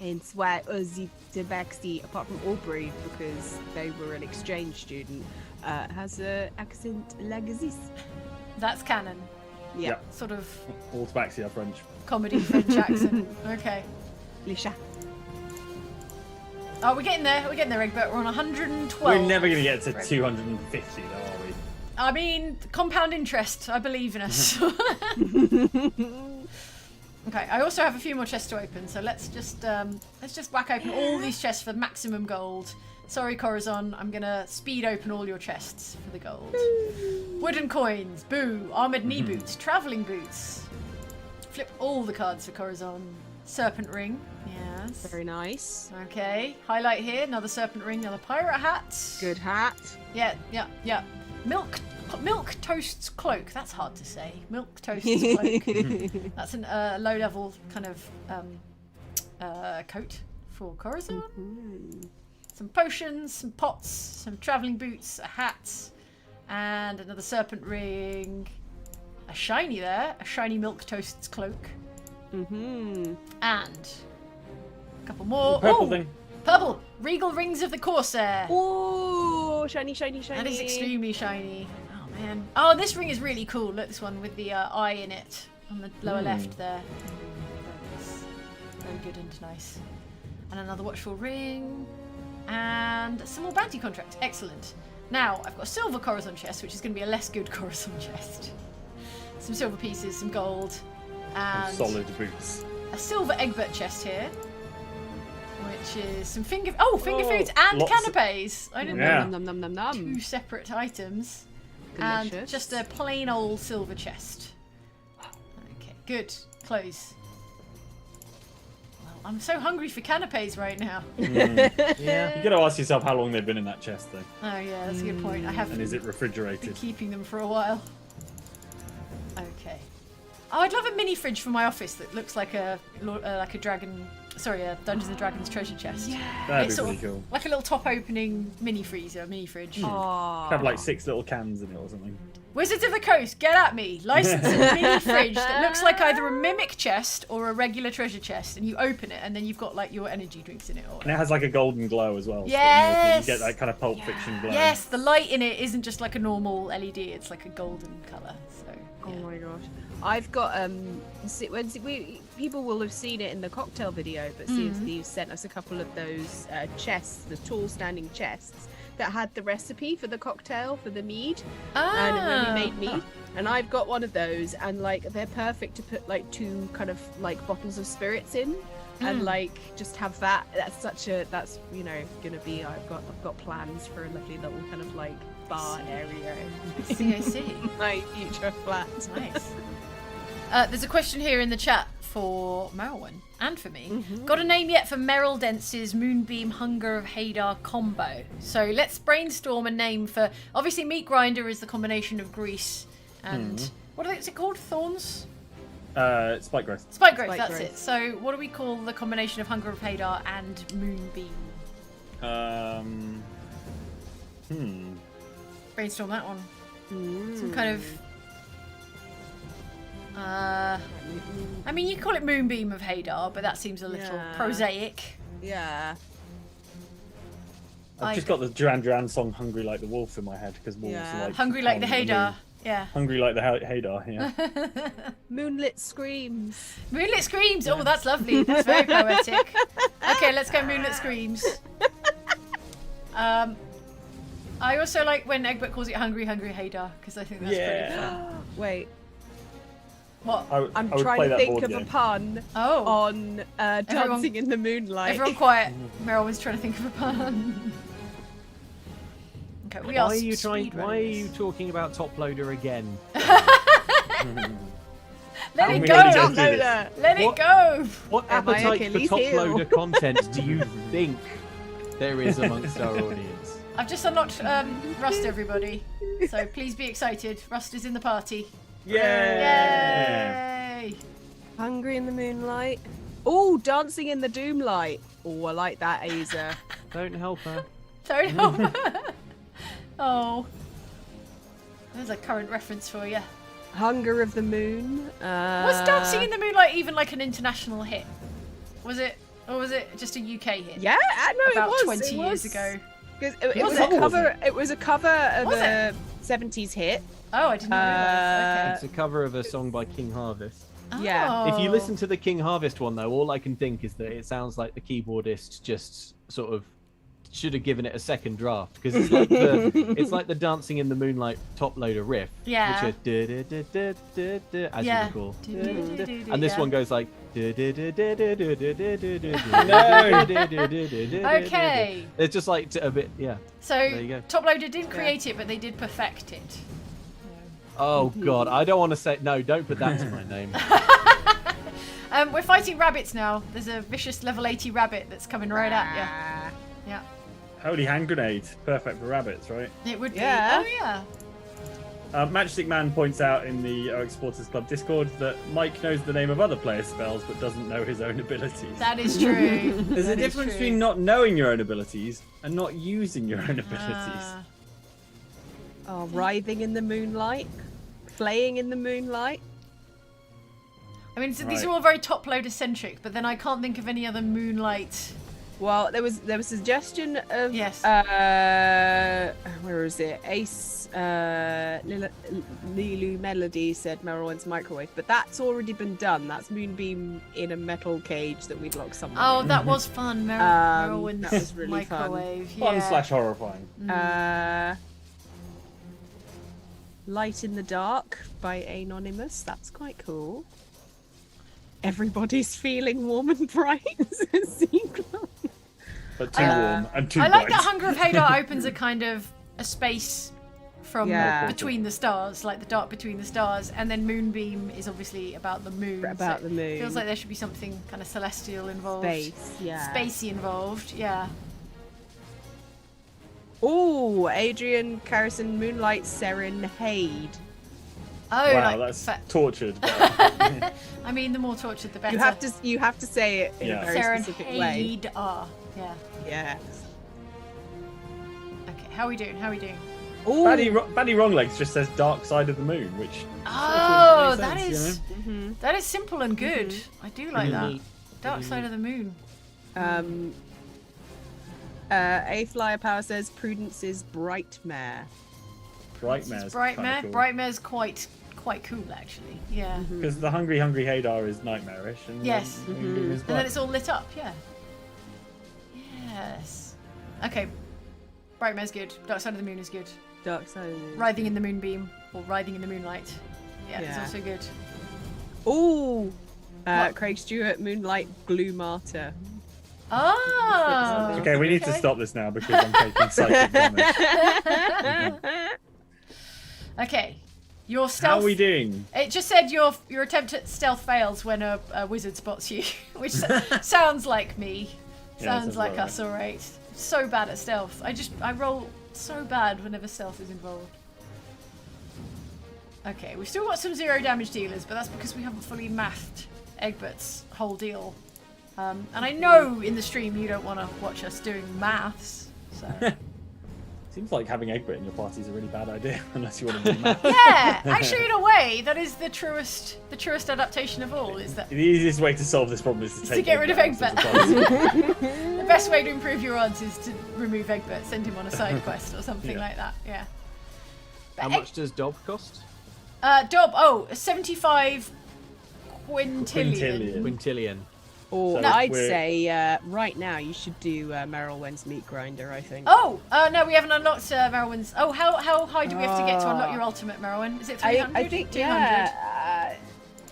hence why Ozzy Tabaxi, apart from Aubrey, because they were an exchange student, has a accent like this. That's canon. Yeah. Sort of All Tabaxi are French. comedy French accent. Okay. Lisha. Oh, we're getting there, Egbert. We're on 112. We're never going to get to Right. 250, though, are we? I mean, compound interest. I believe in us. Okay, I also have a few more chests to open, so let's just whack open all these chests for maximum gold. Sorry, Corazon, I'm gonna speed open all your chests for the gold. Wooden coins, boo, armored knee boots, traveling boots. Flip all the cards for Corazon. Serpent ring, yes. Very nice. Okay, highlight here, another serpent ring, another pirate hat. Good hat. Yeah. Milk Toast's cloak. That's hard to say. Milk Toast's cloak. That's a low-level kind of coat for Corazon. Some potions, some pots, some travelling boots, a hat, and another serpent ring. A shiny there. A shiny Milk Toast's cloak. Mm-hmm. And a couple more. Purple Ooh, thing. Purple. Regal Rings of the Corsair. Oh, shiny, shiny, shiny. That is extremely shiny. Oh man. Oh, this ring is really cool. Look, this one with the eye in it on the lower left there. That's very good and nice. And another watchful ring. And some more bounty contracts. Excellent. Now, I've got a silver Corazon chest, which is going to be a less good Corazon chest. Some silver pieces, some gold. And Solid boots. a silver Egbert chest here. Which is some finger foods and lots of- canapes. I didn't Yeah. know Nom, nom, nom, nom, nom. two separate items. And Delicious. just a plain old silver chest. Okay, good. Close. Well, I'm so hungry for canapes right now. Yeah. You got to ask yourself how long they've been in that chest, though. Oh yeah, that's a good point. I have And is it been refrigerated? keeping them for a while. Okay. Oh, I'd love a mini fridge for my office that looks like a dragon. Sorry, a Dungeons and Dragons treasure chest. That'd It's be sort pretty of cool. like a little top opening mini freezer, mini fridge. Have like 6 little cans in it or something. Wizards of the Coast, get at me! License a mini fridge that looks like either a mimic chest or a regular treasure chest, and you open it, and then you've got like your energy drinks in it. Or And it has like a golden glow as well. so Yes! you get that kind of Pulp Fiction glow. yes, the light in it isn't just like a normal LED; it's like a golden color. So Oh yeah. my gosh. I've got people will have seen it in the cocktail video, but Steve sent us a couple of those chests, the tall standing chests that had the recipe for the cocktail for the mead. And when we made mead, And I've got one of those, and like they're perfect to put like 2 kind of like bottles of spirits in, and like just have that. That's you know gonna be. I've got plans for a lovely little kind of like bar area. I see. My future flat. Nice. There's a question here in the chat for Merylwen and for me. Got a name yet for Meryl Dence's Moonbeam Hunger of Hadar combo? So let's brainstorm a name for. Obviously, Meat Grinder is the combination of grease and what is it called? Thorns? Spike growth. Spike growth. Spike That's growth. it. So what do we call the combination of Hunger of Hadar and Moonbeam? Brainstorm that one. Some kind of. I mean, you call it Moonbeam of Hadar, but that seems a little Yeah. prosaic. Yeah. I've just got the Duran Duran song "Hungry Like the Wolf" in my head because wolves Yeah. are like Hungry like the pounding Hadar. moon. Yeah. Hungry like the Hadar. Yeah. Moonlit screams. Moonlit Screams. Oh, that's lovely. That's very poetic. Okay, let's go Moonlit Screams. I also like when Egbert calls it Hungry Hadar because I think that's pretty fun. Wait, What? I'm I would trying play to that think board of a game. pun Oh. on Dancing in the Moonlight. Everyone quiet. Meryl was trying to think of a pun. Okay, we Why are are you trying? speed Why are runners. you talking about Top Loader again? Let How it many go! days Top do this? loader. Let it What? go! What Am I appetite for Achilles Top heel? Loader content do you think there is amongst our audience? I've just unlocked Rust, everybody. So please be excited. Rust is in the party. Yeah. Yay! Hungry in the Moonlight. Oh, Dancing in the Doomlight. Oh, I like that, Aza. Don't help her. Don't help. Oh. There's a current reference for you. Hunger of the Moon. Was Dancing in the Moonlight even like an international hit? Was it? Or was it just a UK hit? Yeah, I know About it was. 20 it years was. ago. 'Cause it Was was it? a cover. It was a cover of Was a 70s hit. Oh, I didn't realise. It's a cover of a song by King Harvest. Okay. yeah. Oh. If you listen to the King Harvest one, though, all I can think is that it sounds like the keyboardist just sort of should have given it a second draft because it's like the Dancing in the Moonlight Top Loader riff, Yeah. which are as Yeah. you recall, Do-do-do-do-do, and this yeah. one goes like. Okay. It's just like a bit, yeah. So There you go. Top Loader didn't create it, but they did perfect it. Oh god, I don't want to say no. Don't put that to my name. We're fighting rabbits now. There's a vicious level 80 rabbit that's coming right at Ah. you. Yeah. Holy hand grenade, perfect for rabbits, right? It would be. Yeah. Oh yeah. Matchstick Man points out in the OX Supporters Club Discord that Mike knows the name of other players' spells but doesn't know his own abilities. That is true. There's a That is difference true. between not knowing your own abilities and not using your own abilities. Ah. Oh, writhing in the moonlight, flaying in the moonlight. I mean, so these Right. are all very Top Loader centric, but then I can't think of any other Moonlight. Well, there was a suggestion of Yes. where is it? Ace Lilu Melody said Merylwen's microwave, but that's already been done. That's Moonbeam in a metal cage that we'd lock someone Oh, in. that was fun. Merylwen's that was really fun. microwave. Fun Yeah. / horrifying. Light in the Dark by Anonymous. That's quite cool. Everybody's feeling warm and bright. But too warm and too I like bright. that Hunger of Hadar opens a kind of a space from Yeah. between the stars, like the dark between the stars, and then Moonbeam is obviously about the moon. About so the moon. It feels like there should be something kind of celestial involved. Space, yeah. Spacey involved, yeah. Oh, Adrian Carrison Moonlight Serenade. Oh, Wow, like that's fa- tortured. But I mean, the more tortured, the better. You have to say it in Yeah. a very specific way. Serenade. Yeah. Yeah. Okay, how are we doing? How are we doing? Oh, Baddy Wronglegs just says Dark Side of the Moon, which Oh, makes that sense, is that is simple and good. I do like that. neat. Dark Side of the Moon. A Flyer Power says Prudence is Brightmare. Brightmare's Brightmare. cool. Brightmare's quite cool actually. Yeah. Because the Hungry Hadar is nightmarish, and Yes. Moonbeam is And then bright. it's all lit up. Yeah. Yes. Okay. Brightmare's good. Dark Side of the Moon is good. Dark Side. Writhing in the Moonbeam. or Riding in the Moonlight. Yeah, it's Yeah. also good. Ooh, What? Craig Stewart, Moonlight, Glue Martyr. Oh. Okay, we need to stop this now because I'm taking psychic damage. Okay, your How stealth. are we doing? It just said your attempt at stealth fails when a wizard spots you, which sounds like me. Yeah, Sounds sounds like about us, all right. So bad at stealth. I roll so bad whenever stealth is involved. Okay, we've still got some 0 damage dealers, but that's because we haven't fully mathed Egbert's whole deal. And I know in the stream you don't want to watch us doing maths, so. Seems like having Egbert in your party is a really bad idea, unless you want to do math. Yeah, actually, in a way, that is the truest adaptation of all. Is that The easiest way to solve this problem is to take get rid of Egbert out Egbert. the party. the best way to improve your odds is to remove Egbert, send him on a side quest or something Yeah. like that. Yeah. How much does Dob cost? Dob, 75 quintillion. Quintillion. Quintillion. Or So I'd we're- say right now you should do Merylwen's Meat Grinder, I think. Oh, no, we haven't unlocked Merylwyn's. Oh, how high do we have to get to unlock your ultimate, Merylwyn? Is it 300? I think, 200? yeah.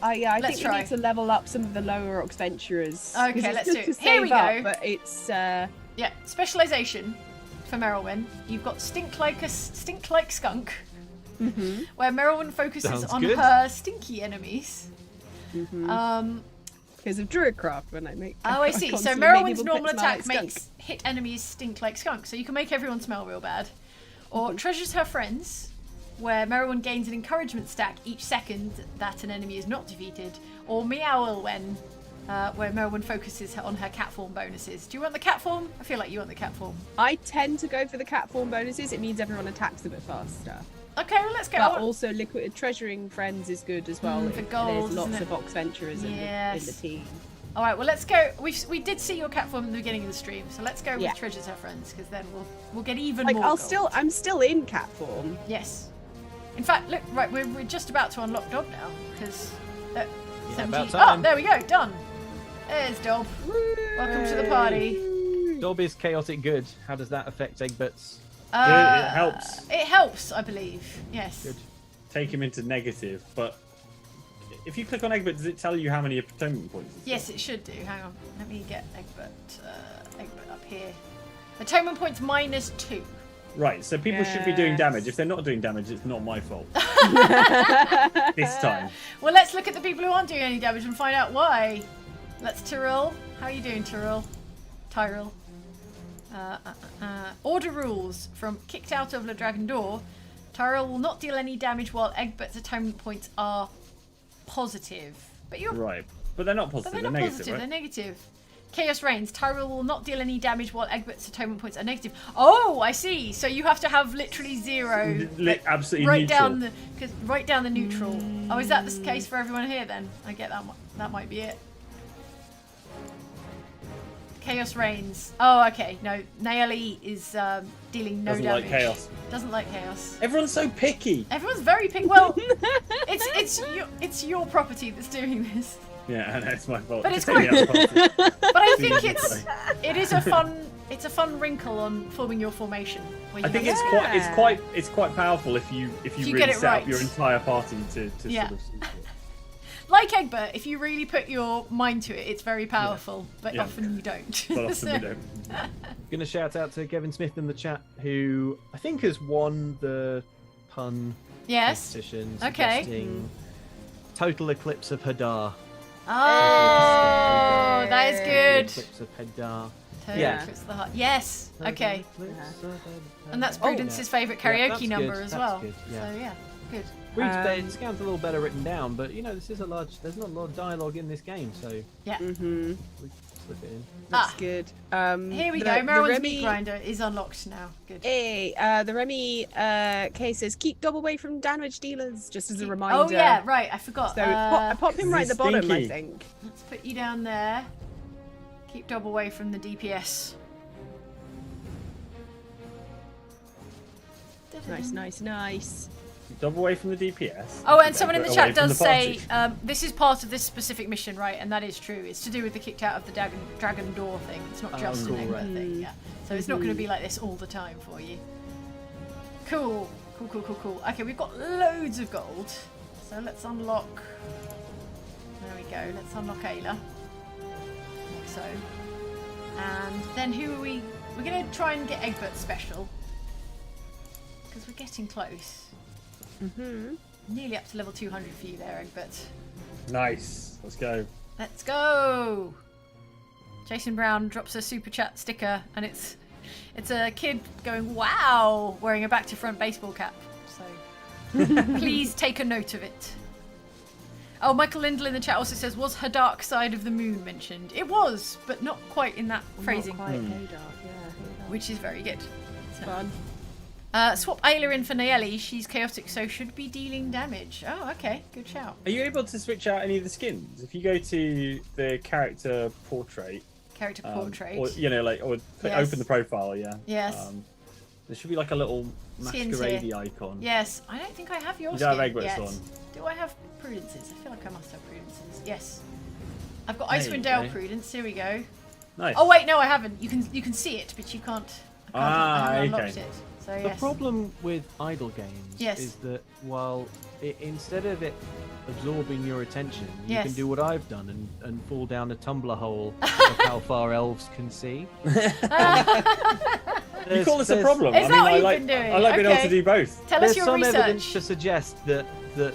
I Let's think try. we need to level up some of the lower Orcs Venturers. Okay, 'cause it's let's good do it. to Here we save up, go. But it's Yeah, specialization for Merylwyn. You've got stink like skunk, where Merylwyn focuses Sounds on good. her stinky enemies. because of Druidcraft when I make. Oh, I see. So constantly make Merylwyn's people normal smell like attack skunk. makes hit enemies stink like skunk, so you can make everyone smell real bad. Or treasures her friends, where Merylwyn gains an encouragement stack each second that an enemy is not defeated. Or Meowlwen, where Merylwyn focuses on her cat form bonuses. Do you want the cat form? I feel like you want the cat form. I tend to go for the cat form bonuses. It means everyone attacks a bit faster. Okay, well let's go. But also, liquid treasuring friends is good as well. for if gold, there's lots isn't of it? Ox Venturers in Yes. the team. All right, well let's go. We did see your cat form in the beginning of the stream, so let's go Yeah. with treasures her friends, because then we'll get even Like more. I'm still in cat form. Yes. In fact, look, right, we're just about to unlock Dob now, because... about Oh, time. there we go, done. There's Dob. Welcome to the party. Dob is chaotic good. How does that affect Egbert's? It helps. It helps, I believe. Yes. Good. Take him into negative, but if you click on Egbert, does it tell you how many atonement points? it's Yes, got? it should do. Hang on. Let me get Egbert up here. Atonement points -2. Right, so people should be doing Yes. damage. If they're not doing damage, it's not my fault. This time. Well, let's look at the people who aren't doing any damage and find out why. Let's Tyrell. How are you doing, Tyrell? Tyrell. Order rules. From kicked out of Le Dragon Door, Tyrell will not deal any damage while Egbert's atonement points are positive. But you're Right, but they're not But positive. they're They're not negative, positive, right? they're negative. Chaos reigns. Tyrell will not deal any damage while Egbert's atonement points are negative. Oh, I see. So you have to have literally 0. Absolutely Write neutral. down write down the neutral. Oh, is that the case for everyone here then? I get that. That might be it. Chaos reigns. Oh, okay. No, Naeli is dealing no Doesn't damage. like chaos. Doesn't like chaos. Everyone's so picky. Everyone's very picky. Well, it's your property that's doing this. Yeah, I know, it's my fault. But Just it's take me out of the party. But I See think you it is a fun wrinkle on forming your formation. Where you I think have it's quite powerful if you you really get it set right. up your entire party to Yeah. sort of suit it. like Egbert, if you really put your mind to it, it's very powerful. But Yeah. often you don't. But often we don't. Going to shout out to Kevin Smith in the chat, who I think has won the pun Yes. competition. Okay. suggesting Total Eclipse of Hadar. Oh, that is Total good. Eclipse of Hadar. Totally Yeah. fits the heart. Yes. Okay. Eclipse of Hadar. And that's Oh, Prudence's favourite Yeah, karaoke that's good, number as that's well. good, yeah. So yeah, good. It sounds a little better written down, but you know, this is there's not a lot of dialogue in this game, so Yeah. Mm-hmm. we slip it in. That's Ah. good. Here we the- go. the Merylwyn's Remy- meat grinder is unlocked now. Good. Hey, the Remy case says keep Dob away from damage dealers, just as a reminder. Oh yeah, right. I forgot. So pop him right at the bottom, I Stinky. think. Let's put you down there. Keep Dob away from the DPS. Nice. Double away from the DPS. Oh, and someone in the Away chat from does the say party. this is part of this specific mission, right? And that is true. It's to do with the kicked out of the dragon door thing. It's not just cool, an Egbert right. thing. Yeah. So it's not going to be like this all the time for you. Cool. Cool. Okay, we've got loads of gold. So let's unlock... There we go. Let's unlock Ayla. Like so. And then who are we... We're going to try and get Egbert special. Because we're getting close. Nearly up to level 200 for you there, Egbert. Nice. Let's go. Let's go! Jason Brown drops a super chat sticker, and it's a kid going, wow, wearing a back to front baseball cap. So please take a note of it. Oh, Michael Lindell in the chat also says, was her dark side of the moon mentioned? It was, but not quite in that phrasing. Not quite Haydar, yeah. Which is very good. It's fun. Swap Ayla in for Nayeli. She's chaotic, so should be dealing damage. Oh, okay. Good shout. Are you able to switch out any of the skins? If you go to the character portrait, Portrait. or Yes. open the profile, yeah. Yes. There should be like a little Skins masquerade icon. Yes. I don't think I have your You skin don't have Egbert's yet. one. Do I have Prudence's? I feel like I must have Prudence's. Yes. I've got There Icewind you Dale go. Prudence. Here we go. Nice. Oh wait, no, I haven't. You can see it, but you can't. I haven't unlocked okay. it. So The yes. problem with idle games Yes. is that while instead of it absorbing your attention, you Yes. can do what I've done and fall down a tumbler hole of how far elves can see. You call this a problem? Is that what I you've like been doing? I like being able Okay. to do both. Tell us There's your some evidence research. to suggest that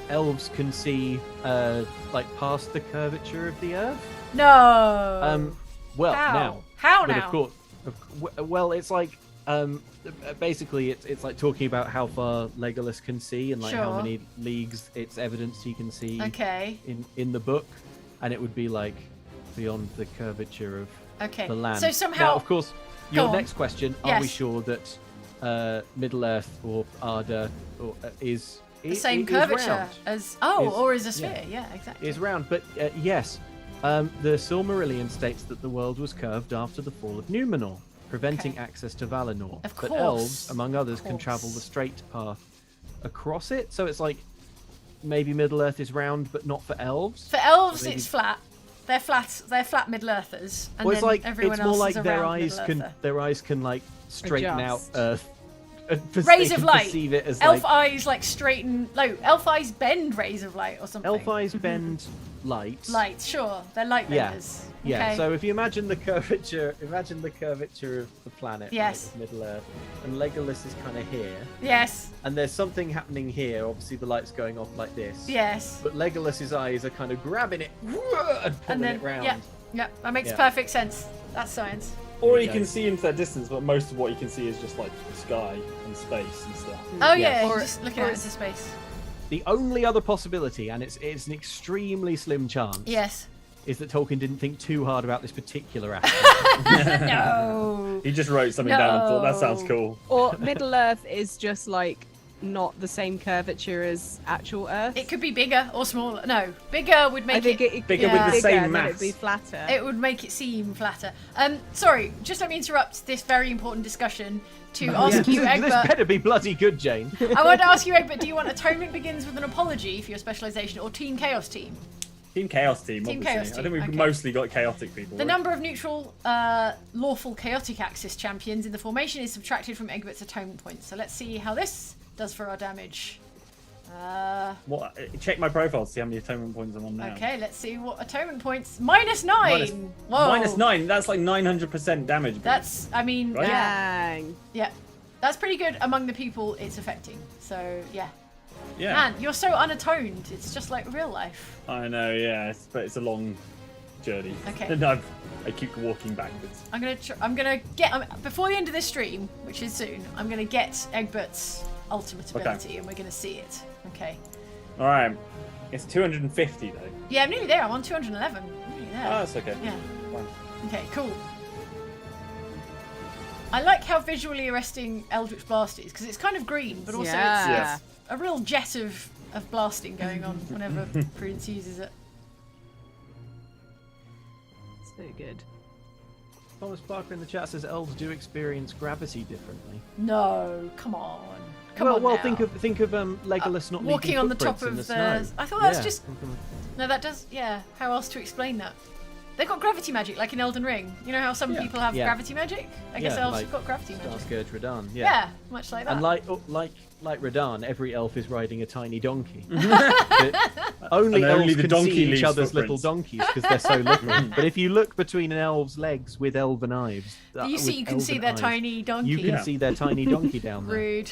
elves can see like past the curvature of the earth. No. Well, How? now. How But now? of course, well, it's like basically it's like talking about how far Legolas can see and like how Sure. many leagues it's evidence he can see Okay. in the book, and it would be like beyond the curvature of Okay. the land. So Now, somehow. of course, Go your on. next question: Are we Yes. sure that Middle Earth or Arda is the same is curvature round? as Is- or is a yeah. sphere? Yeah, exactly. Is round, but yes. The Silmarillion states that the world was curved after the fall of Numenor, preventing Okay. access to Valinor. Of But course. elves, among others, can travel the course. straight path across it. So it's like maybe Middle Earth is round, but not for elves. For elves, So maybe- it's flat. They're flat. They're flat Middle Earthers, and Well, it's then like everyone it's else more like is a their round eyes Middle can Earther. like straighten Adjust. out Earth. And Rays they of can light. Perceive it as Elf like eyes like straighten. No, elf eyes bend rays of light or something. elf eyes bend light. Light, sure. They're light Yeah. benders. Yeah, Okay. so if you imagine the curvature of the planet, right, Yes. of Middle Earth, and Legolas is kind of here, Yes. and there's something happening here. Obviously, the light's going off like this. Yes. But Legolas's eyes are kind of grabbing it and pulling And then it round. yeah, that makes Yeah. perfect sense. That's science. Or you Yeah. can see into that distance, but most of what you can see is just like sky and space and stuff. Oh Yes. yeah, Or- you're just looking or out it's- into space. The only other possibility, and it's an extremely slim chance, Yes. is that Tolkien didn't think too hard about this particular aspect. No. He just wrote something down and thought that sounds No. cool. Or Middle Earth is just like not the same curvature as actual Earth. It could be bigger or smaller. No, bigger would make I think it Bigger with the bigger, same then mass. it'd be flatter. it would make it seem flatter. Sorry, just let me interrupt this very important discussion to ask you, this Egbert. better be bloody good, Jane. I want to ask you, Egbert, do you want Atonement Begins with an apology for your specialization or Team Chaos team? Team Chaos Team, Team obviously. Chaos I Team, think we've okay. mostly got chaotic people. The right? number of neutral, lawful chaotic axis champions in the formation is subtracted from Egbert's atonement points. So let's see how this does for our damage. What? Check my profile to see how many atonement points I'm on now. Okay, let's see what atonement points. -9. Minus- Whoa. -9. That's like 900% damage. That's, I mean, Right? yeah, Dang. yeah. That's pretty good among the people it's affecting. So yeah, Yeah. man, you're so unatoned. It's just like real life. I know, yeah, but it's a long journey. Okay. And I keep walking backwards. I'm gonna get before the end of this stream, which is soon. I'm gonna get Egbert's ultimate Okay. ability, and we're gonna see it. Okay. All right. It's 250 though. Yeah, I'm nearly there. I'm on 211. I'm nearly there. Oh, that's okay. Yeah. Fine. Okay, cool. I like how visually arresting Eldritch Blast is, because it's kind of green, but also Yeah. it's a real jet of blasting going on whenever Prudence uses it. So good. Thomas Parker in the chat says elves do experience gravity differently. No, come on. Come on well, now. think of Legolas not walking leaving on the top footprints of in the... the snow. I thought that's Yeah. just... No, that does... Yeah, how else to explain that? They've got gravity magic, like in Elden Ring. You know how some people have Yeah. gravity magic? I guess Yeah, elves like have got gravity magic. Starscourge Radahn, Yeah, much like that. And like like Radahn, every elf is riding a tiny donkey. But only And elves only the can donkey see each leaves other's little footprints. donkeys because they're so little. But if you look between an elf's legs with elven eyes, You can see their tiny donkey. You can Yeah. see their tiny donkey down there. Rude.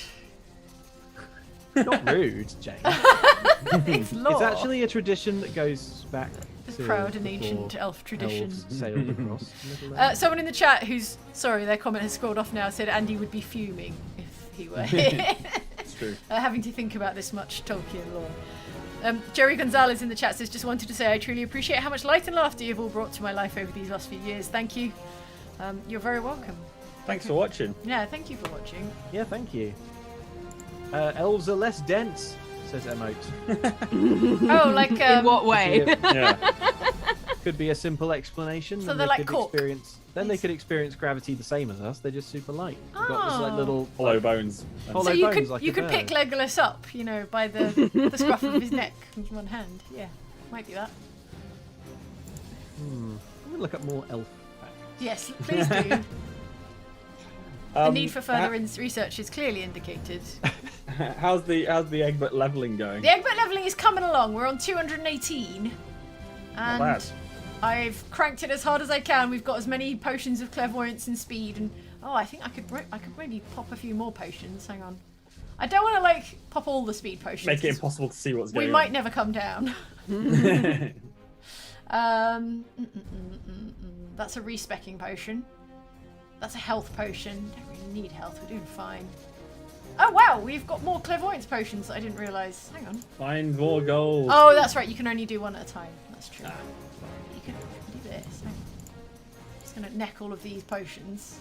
Not rude, Jane. It's law. It's actually a tradition that goes back The to proud and before ancient elf tradition. elves sailed across Middle-earth. Someone in the chat who's sorry, their comment has scrolled off now, said Andy would be fuming if he were here, It's true. having to think about this much Tolkien lore. Jerry Gonzalez in the chat says, just wanted to say I truly appreciate how much light and laughter you've all brought to my life over these last few years. Thank you. You're very welcome. Thanks for watching. Yeah, thank you for watching. Yeah, thank you. Elves are less dense, says Emote. Oh, like In what way? Yeah. Could be a simple explanation. So then they're they like could cork. experience. Then they Yes. could experience gravity the same as us. They're just super light. They've got this like Oh. little. Hollow bones. Hollow So you bones could like you a could pick bird. Legolas up, by the scruff of his neck with one hand. Yeah, might do that. I'm gonna look up more elf facts. Yes, please do. The need for further research is clearly indicated. How's the Egbert leveling going? The Egbert leveling is coming along. We're on 218, and bad. I've cranked it as hard as I can. We've got as many potions of clairvoyance and speed, and I think I could maybe pop a few more potions. Hang on, I don't want to pop all the speed potions. Make it 'cause impossible to see what's we going might on. never come down. That's a respecking potion. That's a health potion. Don't really need health. We're doing fine. Oh wow, we've got more clairvoyance potions that I didn't realise. Hang on. Find more gold. Oh, that's right. You can only do one at a time. That's true. You can do this. Hang on. Just gonna neck all of these potions.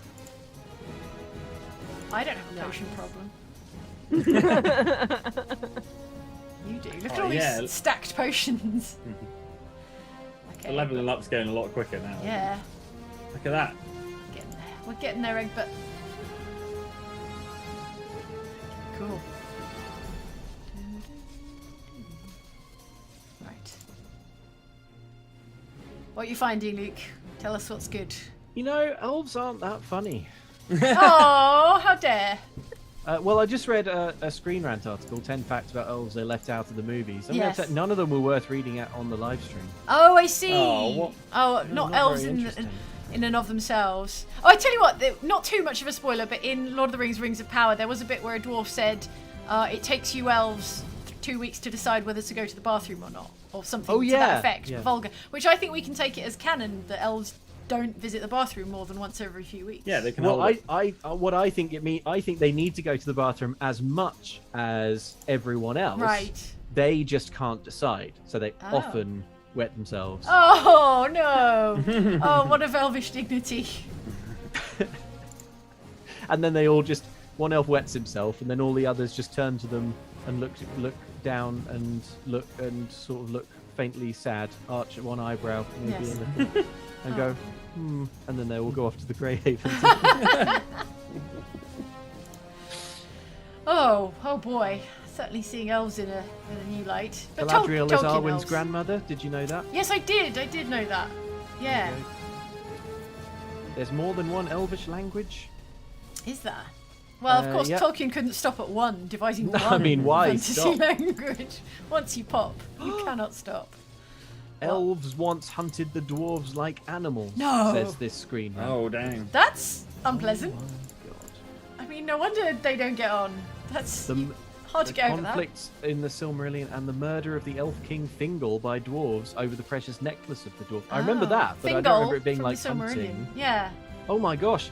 I don't have a potion problem. You do. Look at all yeah. these stacked potions. The Okay. leveling up's going a lot quicker now. Yeah. Look at that. Getting there. We're getting there, Egbert. Cool. Right. What are you finding, Luke? Tell us what's good. Elves aren't that funny. Oh, how dare! Well, I just read a Screen Rant article, 10 facts about elves they left out of the movies. And Yes. none of them were worth reading out on the live stream. Oh, I see. Oh, what? Oh, No, not elves very in interesting. and of themselves. Oh, I tell you what, not too much of a spoiler, but in Lord of the Rings: Rings of Power, there was a bit where a dwarf said, "It takes you elves 2 weeks to decide whether to go to the bathroom or not," or something Oh, to yeah. that effect. Yeah. Vulgar, which I think we can take it as canon that elves don't visit the bathroom more than once every few weeks. Yeah, they can Well, hold it. what I think it means, I think they need to go to the bathroom as much as everyone else. Right. They just can't decide, so they Oh. often wet themselves. Oh no! Oh, what of elvish dignity. And then they all just one elf wets himself, and then all the others just turn to them and look down and look faintly sad, arch at one eyebrow, maybe Yes. a little, and go, and then they all go off to the Grey Havens. Oh boy. Certainly seeing elves in a new light. But Galadriel is Tolkien Arwen's elves. grandmother. Did you know that? Yes, I did know that. Yeah. Okay. There's more than one Elvish language. Is there? Well, of course, yeah. Tolkien couldn't stop at one, devising No, one I mean, why fantasy stop? language. Once you pop, you cannot stop. Elves once hunted the dwarves like animals. No. Says this screen. rant. Oh, dang. That's unpleasant. My God. I mean, no wonder they don't get on. That's The, hard to the get over that. conflicts in the Silmarillion and the murder of the elf king Thingol by dwarves over the precious necklace of the dwarf. I remember that, but I don't remember it being from like the Silmarillion. hunting. Yeah. Oh my gosh.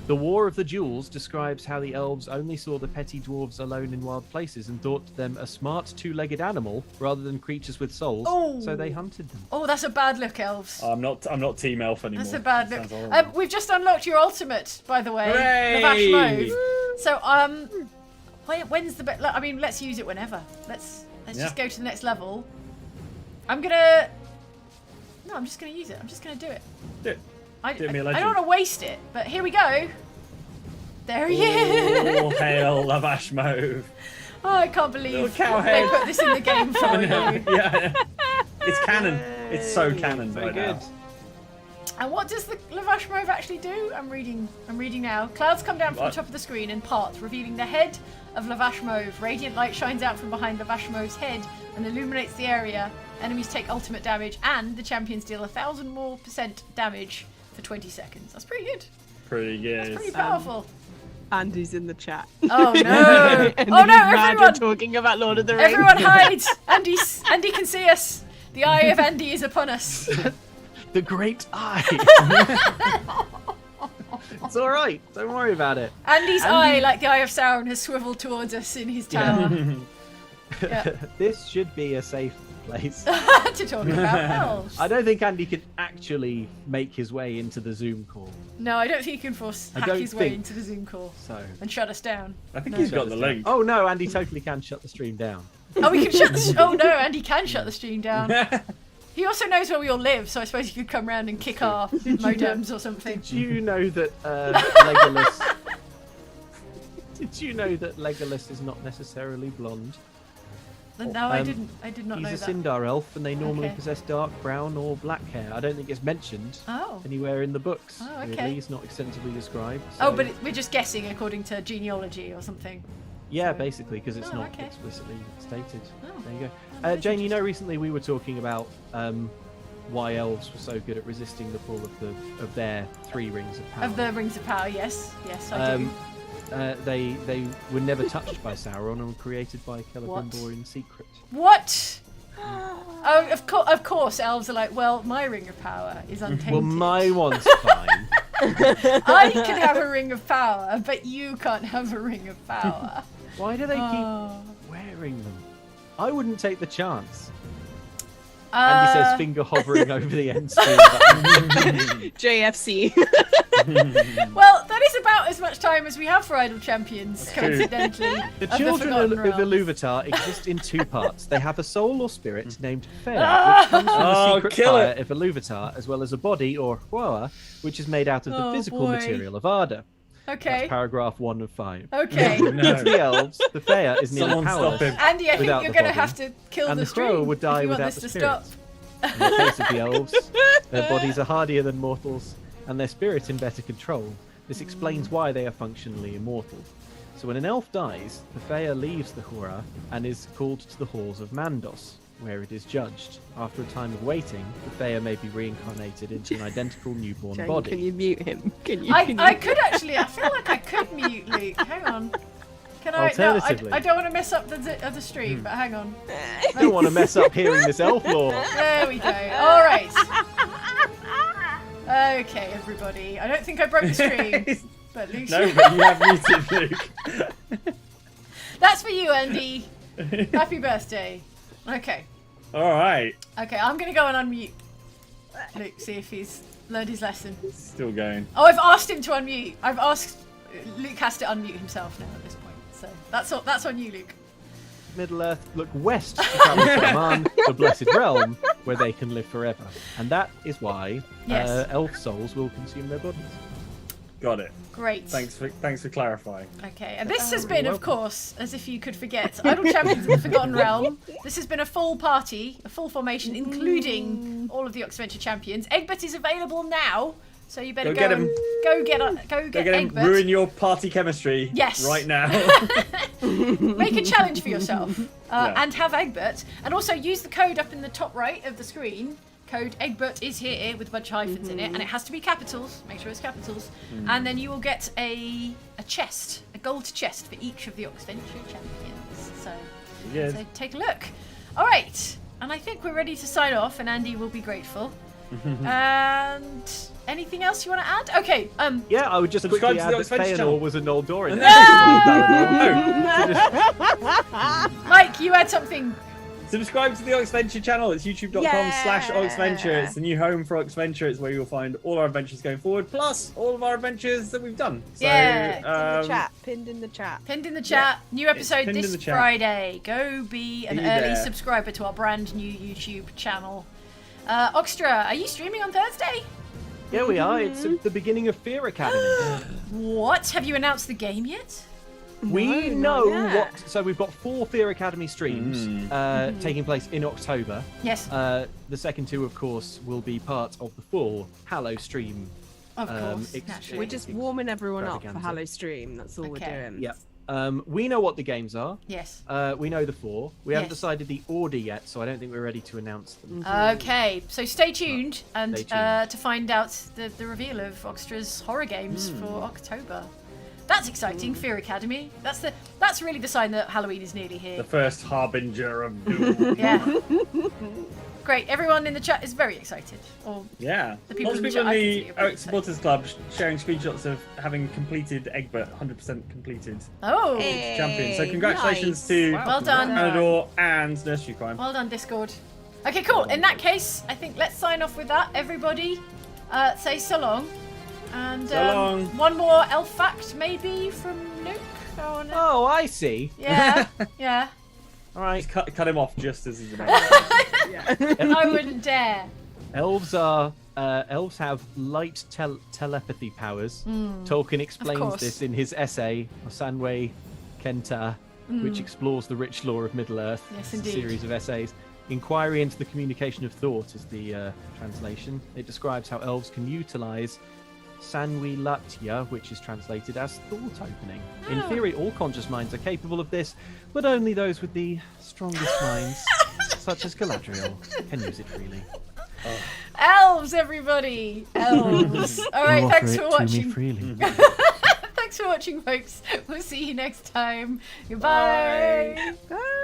The War of the Jewels describes how the elves only saw the petty dwarves alone in wild places and thought them a smart two-legged animal rather than creatures with souls, Oh. so they hunted them. Oh, that's a bad look, elves. I'm not Team Elf anymore. That's a bad Sounds look. horrible. We've just unlocked your ultimate, by the way, Hooray! Navash mode. So, when's the I mean, let's use it whenever. Let's Yeah. just go to the next level. I'm just gonna use it. I'm just gonna do it. Do it. I Do me a don't legend. want to waste it, but here we go. There he is. Oh, hail Lavash move. Oh, I can't believe Little cow they head. put this in the game for you. Yeah. It's canon. It's so canon Very right good. now. And what does the Lavashmove actually do? I'm reading now. Clouds come down from the top of the screen and part, revealing the head of Lavashmove. Radiant light shines out from behind Lavashmove's head and illuminates the area. Enemies take ultimate damage, and the champions deal 1,000% more damage for 20 seconds. That's pretty good. Pretty good. That's pretty powerful. Andy's in the chat. Oh no! And Oh no! he's mad we're Everyone! talking about Lord of the Rings. Everyone hide! Andy can see us. The eye of Andy is upon us. The Great Eye. It's all right. Don't worry about it. Andy's eye, like the eye of Sauron, has swiveled towards us in his tower. Yeah. This should be a safe place. To talk about elves. I don't think Andy can actually make his way into the Zoom call. No, I don't think he can force I hack don't his way think- into the Zoom call So. and shut us down. I think No. he's got the link. Oh no, Andy totally can shut the stream down. Oh, we can shut the. Oh no, Andy can shut the stream down. He also knows where we all live, so I suppose he could come round and kick our modems or something. Did you know that Legolas? Did you know that Legolas is not necessarily blonde? No, I did not know He's a that. Sindar elf, and they normally Okay. possess dark brown or black hair. I don't think it's mentioned Oh. anywhere in the books. Oh, okay. Really, it's not extensively described. Oh, so- but we're just guessing according to genealogy or something. yeah, so- basically, because it's Oh, not okay. explicitly stated. Oh. There you go. Oh, that is Jane, you know, recently we were talking about why elves were so good at resisting the pull of their 3 rings of power. Of the Rings of Power, yes. Yes, I do. They were never touched by Sauron and were created by What? Celebrimbor in secret. What? Oh, of course, elves are like, well, my Ring of Power is untainted. Well, my one's fine. I can have a Ring of Power, but you can't have a Ring of Power. Why do they Oh. keep wearing them? I wouldn't take the chance. Andy says, finger hovering over the end screen button. JFC. Well, that is about as much time as we have for Idle Champions, true. coincidentally. The of children Forgotten of Realms. Iluvatar exist in 2 parts. They have a soul or spirit named Fea, which comes from the Oh, secret kill fire it. of Iluvatar, as well as a body, or Hua, which is made out of the Oh, physical boy. material of Arda. Okay. That's paragraph 1 of 5. Okay. No. To the elves, the Fea is nearly Someone powerless. stop him. Andy, I think Without you're the going to body. have to kill And the the Crow stream would die if you want without this the to stop. spirits. In the case of the elves, their bodies are hardier than mortals, and their spirit in better control. This explains why they are functionally immortal. So when an elf dies, the Fea leaves the Hura and is called to the halls of Mandos, where it is judged. After a time of waiting, the Fea may be reincarnated into an identical newborn Jane, body. can you mute him? Can you? I could actually. I feel like I could mute Luke. Hang on. Can I? No, Alternatively. I don't want to mess up the stream, but hang on. I don't want to mess up hearing this elf lore. There we go. All right. Okay, everybody. I don't think I broke the stream, but Luke's. No, but you have muted Luke. That's for you, Andy. Happy birthday. Okay. All right. Okay, I'm gonna go and unmute Luke. See if he's learned his lesson. Still going. Oh, I've asked him to unmute. I've asked. Luke has to unmute himself now at this point. So that's on you, Luke. Middle Earth look west to travel to Aman, the Blessed Realm, where they can live forever. And that is why Yes. elf souls will consume their bodies. Got it. Great. Thanks for clarifying. Okay, and this has you're been, of welcome. course, as if you could forget, Idle Champions of the Forgotten Realm. This has been a full party, a full formation, including all of the Oxventure champions. Egbert is available now, so you better Go get him. Go get Him, Egbert. ruin your party chemistry. Yes. Right now. Make a challenge for yourself Yeah. and have Egbert. And also use the code up in the top right of the screen. Code Egbert is here with a bunch of hyphens in it, and it has to be capitals. Make sure it's capitals. And then you will get a chest, a gold chest for each of the Oxventure champions. Yes. So take a look. All right, and I think we're ready to sign off, and Andy will be grateful. And anything else you want to add? Okay. Yeah, I would just Subscribe quickly to add the that Oxventure Feanor channel. was a Noldorin. No. Mike, you had something. Subscribe to the Oxventure channel. It's youtube.com/Oxventure. It's the new home for Oxventure. It's where you'll find all our adventures going forward, plus all of our adventures that we've done. So, Yeah. in the chat. Pinned in the chat. Pinned in the chat. New episode pinned in this the chat. Friday. Go be an Be early there. subscriber to our brand new YouTube channel. Oxtra, are you streaming on Thursday? Yeah, we are. It's the beginning of Fear Academy. What? Have you announced the game yet? We No, know not yet. what. So we've got 4 Fear Academy streams taking place in October. Yes, The second 2, of course, will be part of the full Hallow stream. of course. ex- Naturally. We're just warming everyone up for Extravaganza. Hallow Stream. That's all Okay. we're doing. Yep. We know what the games are. Yes. We know the 4. We haven't Yes. decided the order yet, so I don't think we're ready to announce them. Okay, so stay tuned and Stay tuned. to find out the reveal of Oxtra's horror games for October. That's exciting. Fear Academy. That's really the sign that Halloween is nearly here. The first harbinger of doom. Yeah. Great. Everyone in the chat is very excited. Or Yeah. The people Lots in of the people chat, I in can see the are very Eric Supporters Club sharing screenshots of having completed Egbert, 100% completed oh, Hey. champion. So congratulations nice. to well done. Anador and Nursery Crime. Well done, Discord. Okay, cool. In that case, I think let's sign off with that. Everybody, say so long. And So long. one more elf fact, maybe from Luke. Oh, no. Oh, I see. Yeah, yeah. All right. Just cut him off just as he's about. I wouldn't dare. Elves have light telepathy powers. Tolkien explains course. this in his essay Osanwe Kenta, which explores the rich lore of Middle-earth. Yes, It's a indeed. series of essays. Inquiry into the communication of thought is the translation. It describes how elves can utilize Sanwi Latya, which is translated as thought opening. In Oh. theory, all conscious minds are capable of this, but only those with the strongest minds, such as Galadriel, can use it freely. Elves, everybody. Elves. All right, thanks for watching. freely. Thanks for watching, folks. We'll see you next time. Goodbye. Bye.